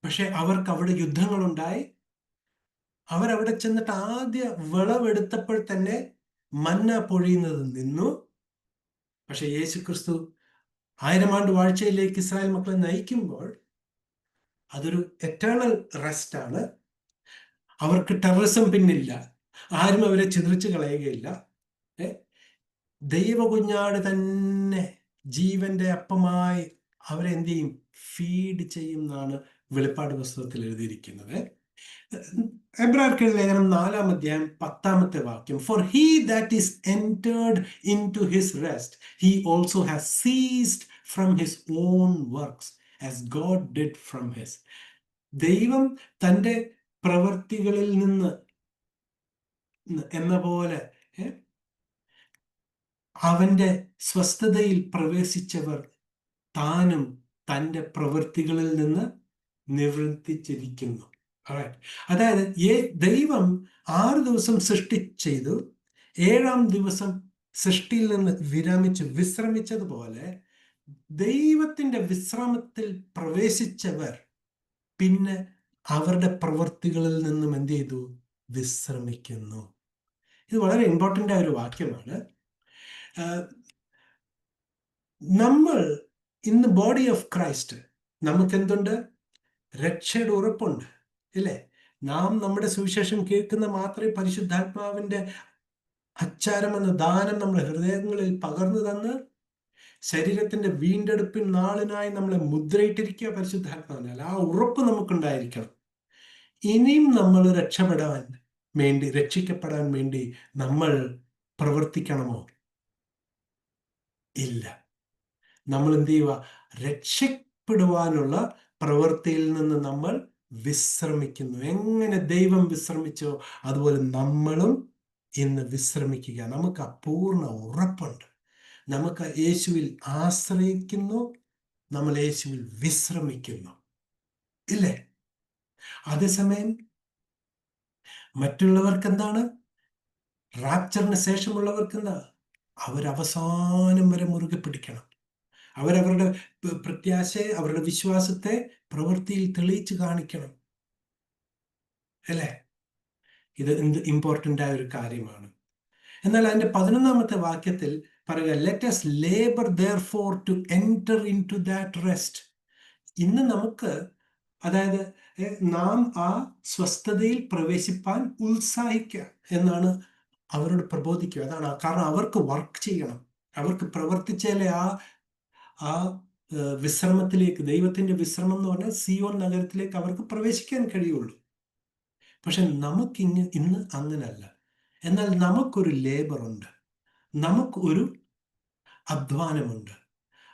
പക്ഷെ അവർക്ക് അവിടെ യുദ്ധങ്ങളുണ്ടായി. അവരവിടെ ചെന്നിട്ട് ആദ്യ വിളവെടുത്തപ്പോൾ തന്നെ മന്ന പൊഴിയുന്നത് നിന്നു. പക്ഷെ യേശു ക്രിസ്തു 1000 ആണ്ട് വാഴ്ചയിലേക്ക് ഇസ്രായേൽ മക്കളെ നയിക്കുമ്പോൾ അതൊരു എറ്റേണൽ റെസ്റ്റ് ആണ്. അവർക്ക് ടെററിസം പിന്നില്ല, ആരും അവരെ ചിതറിച്ച് കളയുകയില്ല. ദൈവകുഞ്ഞാട് തന്നെ ജീവന്റെ അപ്പമായി അവരെ എന്ത് ചെയ്യും? ഫീഡ് ചെയ്യും എന്നാണ് വെളിപ്പാട് പുസ്തകത്തിൽ എഴുതിയിരിക്കുന്നത്. എബ്രായർക്ക് ലേഖനം 4-ാം അധ്യായം 10-ാമത്തെ വാക്യം, for he that is entered into his rest, he also has ceased from his own works as God did from his. ദൈവം തൻ്റെ പ്രവൃത്തികളിൽ നിന്ന് എന്ന പോലെ അവന്റെ സ്വസ്ഥതയിൽ പ്രവേശിച്ചവർ താനും തൻ്റെ പ്രവൃത്തികളിൽ നിന്ന് നിവർത്തിച്ചിരിക്കുന്നു. അതായത് ദൈവം 6 ദിവസം സൃഷ്ടി ചെയ്തു, 7-ാം ദിവസം സൃഷ്ടിയിൽ നിന്ന് വിശ്രമിച്ചതുപോലെ ദൈവത്തിന്റെ വിശ്രമത്തിൽ പ്രവേശിച്ചവർ പിന്നെ അവരുടെ പ്രവൃത്തികളിൽ നിന്നും എന്ത് ചെയ്തു? വിശ്രമിക്കുന്നു. ഇത് വളരെ ഇമ്പോർട്ടൻ്റ് ആയ ഒരു വാക്യമാണ്. നമ്മൾ ഇന്ന് ബോഡി ഓഫ് ക്രൈസ്റ്റ്, നമുക്ക് എന്തുണ്ട്? രക്ഷയുടെ ഉറപ്പുണ്ട്, ഇല്ലേ? നാം നമ്മുടെ സുവിശേഷം കേൾക്കുന്ന മാത്രമേ പരിശുദ്ധാത്മാവിന്റെ അച്ചാരമെന്ന ദാനം നമ്മുടെ ഹൃദയങ്ങളിൽ പകർന്നു തന്ന് ശരീരത്തിന്റെ വീണ്ടെടുപ്പിൻ നാളിനായി നമ്മളെ മുദ്രയിട്ടിരിക്കുക പരിശുദ്ധാത്മാവിനാൽ. ആ ഉറപ്പ് നമുക്കുണ്ടായിരിക്കണം. ഇനിയും നമ്മൾ രക്ഷിക്കപ്പെടാൻ വേണ്ടി നമ്മൾ പ്രവർത്തിക്കണമോ? ഇല്ല. നമ്മൾ എന്ത് ചെയ്യുക? രക്ഷപ്പെടുവാനുള്ള പ്രവൃത്തിയിൽ നിന്ന് നമ്മൾ വിശ്രമിക്കുന്നു. എങ്ങനെ ദൈവം വിശ്രമിച്ചോ അതുപോലെ നമ്മളും ഇന്ന് വിശ്രമിക്കുക. നമുക്ക് അപൂർണ ഉറപ്പുണ്ട്. നമുക്ക് യേശുവിൽ ആശ്രയിക്കുന്നു, നമ്മൾ യേശുവിൽ വിശ്രമിക്കുന്നു, ഇല്ലേ? അതേസമയം മറ്റുള്ളവർക്ക് എന്താണ്? റാപ്ചറിന് ശേഷമുള്ളവർക്ക് എന്താ? അവരവസാനം വരെ മുറുകെ പിടിക്കണം. അവരവരുടെ പ്രത്യാശയെ, അവരുടെ വിശ്വാസത്തെ പ്രവൃത്തിയിൽ തെളിയിച്ച് കാണിക്കണം, അല്ലേ? ഇത് എന്ത് ഇമ്പോർട്ടൻ്റ് ആയ ഒരു കാര്യമാണ്. എന്നാൽ അതിന്റെ 11-ാമത്തെ വാക്യത്തിൽ പറയുക, let us labor therefore to enter into that rest. ഇന്ന് നമുക്ക്, അതായത് നാം ആ സ്വസ്ഥതയിൽ പ്രവേശിപ്പാൻ ഉത്സാഹിക്കുക എന്നാണ് അവരോട് പ്രബോധിക്കുക. അതാണ് കാരണം അവർക്ക് വർക്ക് ചെയ്യണം, അവർക്ക് പ്രവർത്തിച്ചാലേ ആ വിശ്രമത്തിലേക്ക്, ദൈവത്തിന്റെ വിശ്രമം എന്ന് പറഞ്ഞാൽ സിയോൻ നഗരത്തിലേക്ക് അവർക്ക് പ്രവേശിക്കാൻ കഴിയുള്ളൂ. പക്ഷെ ഇന്ന് അങ്ങനല്ല. എന്നാൽ നമുക്കൊരു ലേബർ ഉണ്ട്, നമുക്ക് ഒരു അധ്വാനമുണ്ട്.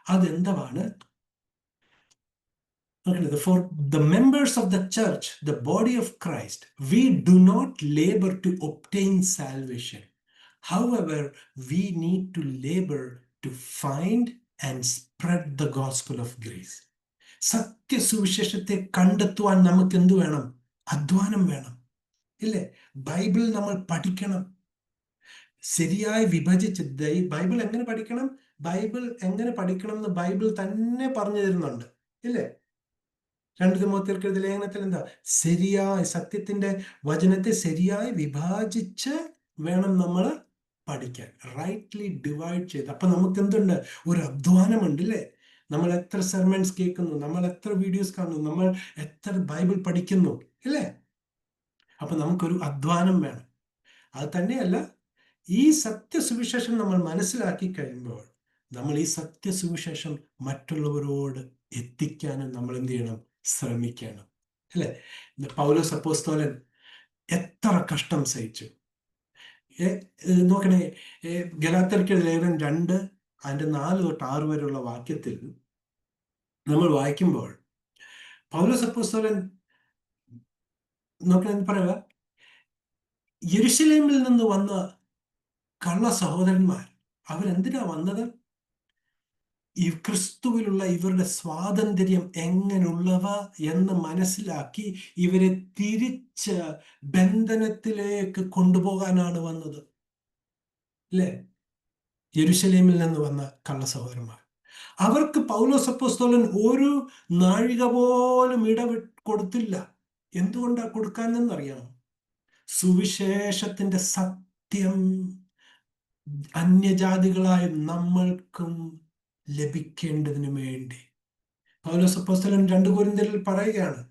അതെന്താണ്? For the members of the church, the body of Christ, we do not labor to obtain salvation. However, we need to labor to find and spread the gospel of grace. സത്യസുവിശേഷത്തെ കണ്ടെത്തുവാൻ നമുക്ക് എന്ത് വേണം? അധ്വാനം വേണം, ഇല്ലേ? ബൈബിൾ നമ്മൾ പഠിക്കണം, ശരിയായി വിഭജിച്ച്. ബൈബിൾ എങ്ങനെ പഠിക്കണം? ബൈബിൾ എങ്ങനെ പഠിക്കണം എന്ന് ബൈബിൾ തന്നെ പറഞ്ഞു തരുന്നുണ്ട്, ഇല്ലേ? 2 തിമോഥെയുസ്കെഴുതിയ ലേഖനത്തിൽ എന്താ? ശരിയായി സത്യത്തിന്റെ വചനത്തെ ശരിയായി വിഭാജിച്ച് വേണം നമ്മൾ പഠിക്കാൻ, റൈറ്റ്ലി ഡിവൈഡ് ചെയ്ത്. അപ്പൊ നമുക്ക് എന്തുണ്ട്? ഒരു അധ്വാനമുണ്ട്, ഇല്ലേ? നമ്മൾ എത്ര സെർമൺസ് കേൾക്കുന്നു, നമ്മൾ എത്ര വീഡിയോസ് കാണുന്നു, നമ്മൾ എത്ര ബൈബിൾ പഠിക്കുന്നു, ഇല്ലേ? അപ്പൊ നമുക്കൊരു അധ്വാനം വേണം. അത് തന്നെയല്ല, ഈ സത്യസുവിശേഷം നമ്മൾ മനസ്സിലാക്കി കഴിയുമ്പോൾ നമ്മൾ ഈ സത്യസുവിശേഷം മറ്റുള്ളവരോട് എത്തിക്കാനും നമ്മൾ എന്ത് ചെയ്യണം? ശ്രമിക്കണം, അല്ലെ? പൗലോസ് അപ്പോസ്തലൻ എത്ര കഷ്ടം സഹിച്ചു. നോക്കണേ, ഗലാത്യർക്ക് ലേഖനം 2 അതിന്റെ 4 തൊട്ട് 6 വരെയുള്ള വാക്യത്തിൽ നമ്മൾ വായിക്കുമ്പോൾ പൗലോസ് അപ്പോസ്തലൻ നോക്കണേ പറയുക, യെരുശലേമിൽ നിന്ന് വന്ന കള്ള സഹോദരന്മാർ അവരെന്തിനാ വന്നത്? ഈ ക്രിസ്തുവിലുള്ള ഇവരുടെ സ്വാതന്ത്ര്യം എങ്ങനെയുള്ളവ എന്ന് മനസ്സിലാക്കി ഇവരെ തിരിച്ച് ബന്ധനത്തിലേക്ക് കൊണ്ടുപോകാനാണ് വന്നത്. അല്ലേ? യെരുശലേമിൽ നിന്ന് വന്ന കള്ള സഹോദരന്മാർ. അവർക്ക് പൗലോസ് അപ്പോസ്തലൻ ഒരു നാഴിക പോലും കൊടുത്തില്ല. എന്തുകൊണ്ടാ കൊടുക്കാനെന്നറിയാമോ? സുവിശേഷത്തിന്റെ സത്യം അന്യജാതികളായ നമ്മൾക്കും ലഭിക്കേണ്ടതിനു വേണ്ടി. പൗലോസ് അപ്പോസ്തലൻ 2 കൊരിന്ത്യരിൽ പറയുകയാണ്,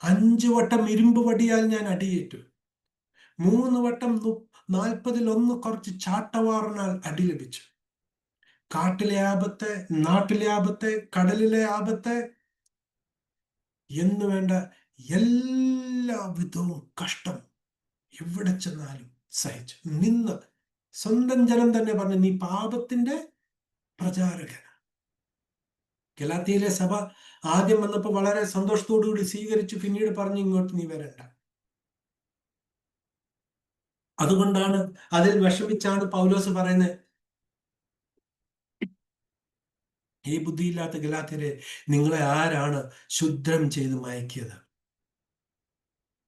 5 വട്ടം ഇരുമ്പ് വടിയാൽ ഞാൻ അടിയേറ്റു, 3 വട്ടം 40 കുറച്ച് ചാട്ടവാറിനാൽ അടി ലഭിച്ചു. കാട്ടിലെ ആപത്ത്, നാട്ടിലെ ആപത്ത്, കടലിലെ ആപത്ത് എന്ന് വേണ്ട എല്ലാ വിധവും കഷ്ടം എവിടെ ചെന്നാലും സഹിച്ചു നിന്ന്. സ്വന്തം ജനം തന്നെ പറഞ്ഞു, നീ പാപത്തിന്റെ പ്രചാരകൻ. ഗലാത്യയിലെ സഭ ആദ്യം വന്നപ്പോൾ വളരെ സന്തോഷത്തോടുകൂടി സ്വീകരിച്ചു. പിന്നീട് പറഞ്ഞു, ഇങ്ങോട്ട് നീ വരണ്ട. അതുകൊണ്ടാണ്, അതിൽ വിഷമിച്ചാണ് പൗലോസ് പറയുന്നത്, ഈ ബുദ്ധിയില്ലാത്ത ഗലാത്യരെ, നിങ്ങളെ ആരാണ് ശുദ്ധം ചെയ്ത് മയക്കിയത്?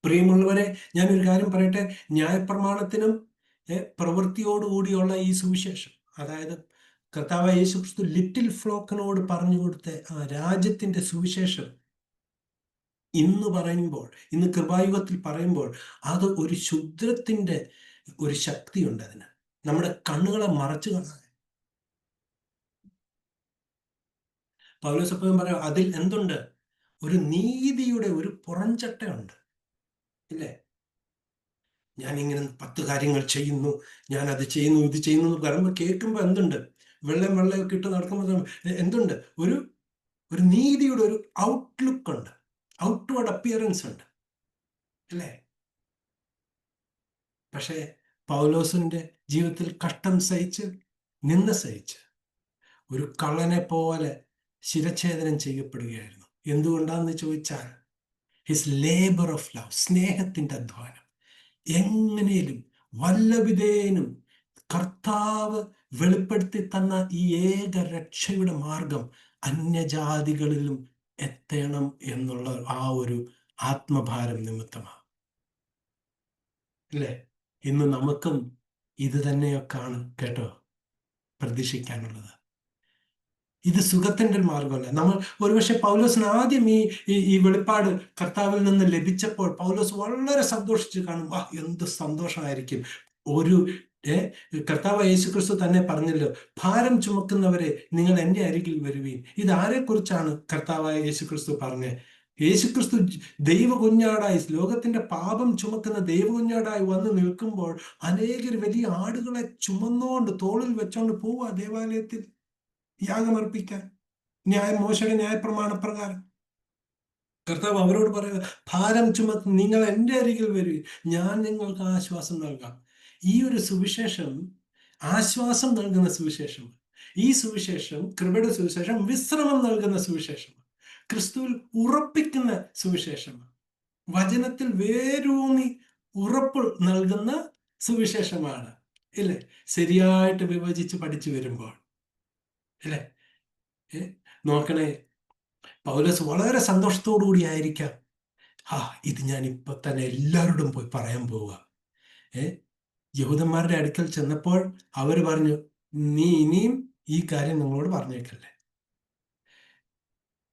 പ്രിയമുള്ളവരെ, ഞാനൊരു കാര്യം പറയട്ടെ. ന്യായപ്രമാണത്തിനും പ്രവൃത്തിയോടുകൂടിയുള്ള ഈ സുവിശേഷം, അതായത് കർത്താവായ യേശുക്രിസ്തു ലിറ്റിൽ ഫ്ലോക്കിനോട് പറഞ്ഞു കൊടുത്ത ആ രാജ്യത്തിന്റെ സുവിശേഷം ഇന്ന് പറയുമ്പോൾ, ഇന്ന് കൃപായുഗത്തിൽ പറയുമ്പോൾ, അത് ഒരു ശുദ്രത്തിന്റെ ഒരു ശക്തിയുണ്ട് അതിന്. നമ്മുടെ കണ്ണുകളെ മറച്ചു കാണാൻ പൗലോസ് എപ്പോഴും പറയാം, അതിൽ എന്തുണ്ട്? ഒരു നീതിയുടെ ഒരു പുറംചട്ടയുണ്ട്, ഇല്ലേ? ഞാൻ ഇങ്ങനെ 10 കാര്യങ്ങൾ ചെയ്യുന്നു, ഞാൻ അത് ചെയ്യുന്നു, ഇത് ചെയ്യുന്നു എന്ന് പറയുമ്പോൾ കേൾക്കുമ്പോൾ എന്തുണ്ട്? വെള്ളമൊക്കെ ഇട്ട് നടക്കുമ്പോൾ എന്തുണ്ട്? ഒരു നീതിയുടെ ഒരു ഔട്ട്ലുക്ക് ഉണ്ട്, ഔട്ട്വേർഡ് അപ്പിയറൻസ് ഉണ്ട്, അല്ലേ? പക്ഷേ പൗലോസിന്റെ ജീവിതത്തിൽ കഷ്ടം സഹിച്ച്, നിന്ന സഹിച്ച്, ഒരു കള്ളനെ പോലെ ശിരച്ഛേദനം ചെയ്യപ്പെടുകയായിരുന്നു. എന്തുകൊണ്ടാന്ന് ചോദിച്ചാൽ, ഹിസ് ലേബർ ഓഫ് ലവ്, സ്നേഹത്തിന്റെ അധ്വാനം. എങ്ങനെയും വല്ലവിധേനും കർത്താവ് വെളിപ്പെടുത്തി തന്ന ഈ ഏക രക്ഷയുടെ മാർഗം അന്യജാതികളിലും എത്തണം എന്നുള്ള ആ ഒരു ആത്മഭാരം നിമിത്തമാണ്, അല്ലേ? ഇന്ന് നമുക്കും ഇത് തന്നെയൊക്കെയാണ് കേട്ടോ പ്രതീക്ഷിക്കാനുള്ളത്. ഇത് സുഖത്തിന്റെ ഒരു മാർഗമല്ല. നമ്മൾ ഒരുപക്ഷെ പൗലോസിന് ആദ്യം ഈ വെളിപ്പാട് കർത്താവിൽ നിന്ന് ലഭിച്ചപ്പോൾ പൗലോസ് വളരെ സന്തോഷിച്ച് കാണും. എന്ത് സന്തോഷമായിരിക്കും! ഒരു കർത്താവ് യേശുക്രിസ്തു തന്നെ പറഞ്ഞല്ലോ, ഭാരം ചുമക്കുന്നവരെ നിങ്ങൾ എൻ്റെ അരികിൽ വരുവീൻ. ഇത് ആരെക്കുറിച്ചാണ് കർത്താവായ യേശുക്രിസ്തു പറഞ്ഞത്? യേശുക്രിസ്തു ദൈവകുഞ്ഞാടായി, ലോകത്തിന്റെ പാപം ചുമക്കുന്ന ദൈവകുഞ്ഞാടായി വന്ന് നിൽക്കുമ്പോൾ അനേകർ വലിയ ആടുകളെ ചുമന്നുകൊണ്ട് തോളിൽ വെച്ചോണ്ട് പോവുക ദേവാലയത്തിൽ യാഗമർപ്പിക്കാൻ, മോശയുടെ ന്യായപ്രമാണപ്രകാരം. കർത്താവ് അവരോട് പറയുക, ഭാരം ചുമത്ത് നിങ്ങൾ എൻ്റെ അരികിൽ വരിക, ഞാൻ നിങ്ങൾക്ക് ആശ്വാസം നൽകാം. ഈ ഒരു സുവിശേഷം ആശ്വാസം നൽകുന്ന സുവിശേഷം. ഈ സുവിശേഷം, കൃപയുടെ സുവിശേഷം, വിശ്രമം നൽകുന്ന സുവിശേഷം, ക്രിസ്തുവിൽ ഉറപ്പിക്കുന്ന സുവിശേഷമാണ്, വചനത്തിൽ വേരൂന്നി ഉറപ്പ് നൽകുന്ന സുവിശേഷമാണ്, ഇല്ലേ? ശരിയായിട്ട് വിഭജിച്ച് പഠിച്ചു വരുമ്പോൾ, അല്ലേ? നോക്കണേ, പൗലോസ് വളരെ സന്തോഷത്തോടു കൂടി ആയിരിക്കാം, ഇത് ഞാൻ ഇപ്പൊ തന്നെ എല്ലാവരോടും പോയി പറയാൻ പോവുക. യഹൂദന്മാരുടെ അടുക്കൽ ചെന്നപ്പോൾ അവർ പറഞ്ഞു, നീ ഇനിയും ഈ കാര്യം നിങ്ങളോട് പറഞ്ഞേക്കല്ലേ.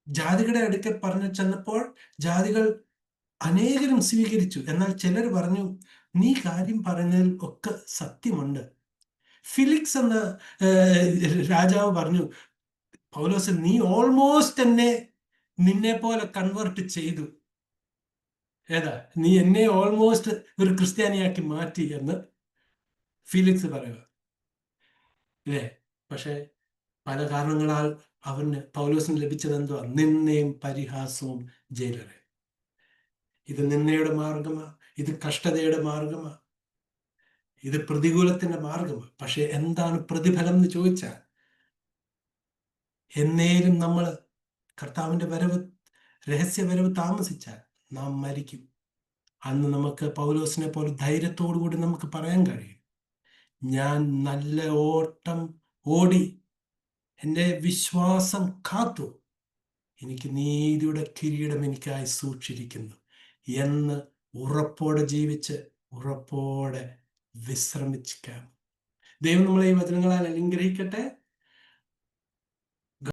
ജാതികളുടെ അടുക്കൽ പറഞ്ഞു ചെന്നപ്പോൾ ജാതികൾ അനേകരും സ്വീകരിച്ചു. എന്നാൽ ചിലർ പറഞ്ഞു, നീ കാര്യം പറഞ്ഞതിൽ ഒക്കെ സത്യമുണ്ട്. ഫിലിക്സ് എന്ന രാജാവ് പറഞ്ഞു, പൗലോസ്, നീ ഓൾമോസ്റ്റ് നിന്നെ പോലെ കൺവേർട്ട് ചെയ്തു. നീ എന്നെ ഓൾമോസ്റ്റ് ഒരു ക്രിസ്ത്യാനിയാക്കി മാറ്റി എന്ന് ഫീലിക്സ് പറയുക, അല്ലേ? പക്ഷെ പല കാരണങ്ങളാൽ പൗലോസിന് ലഭിച്ചത് എന്തുവാ? നിന്ദയും പരിഹാസവും ജയിലറെ. ഇത് നിന്ദയുടെ മാർഗമാ, ഇത് കഷ്ടതയുടെ മാർഗമാ, ഇത് പ്രതികൂലത്തിന്റെ മാർഗമാണ്. പക്ഷെ എന്താണ് പ്രതിഫലം എന്ന് ചോദിച്ചാൽ, എന്നേലും നമ്മൾ കർത്താവിന്റെ രഹസ്യവരവ് താമസിച്ചാൽ നാം മരിക്കും. അന്ന് നമുക്ക് പൗലോസിനെ പോലെ ധൈര്യത്തോടു കൂടി നമുക്ക് പറയാൻ കഴിയും, ഞാൻ നല്ല ഓട്ടം ഓടി, എൻ്റെ വിശ്വാസം കാത്തു. എനിക്ക് നീതിയുടെ കിരീടം എനിക്കായി സൂക്ഷിച്ചിരിക്കുന്നു എന്ന് ഉറപ്പോടെ ജീവിച്ച് ഉറപ്പോടെ വിശ്രമിക്കാം. ദൈവം നമ്മളെ ഈ വചനങ്ങളാൽ അനുഗ്രഹിക്കട്ടെ.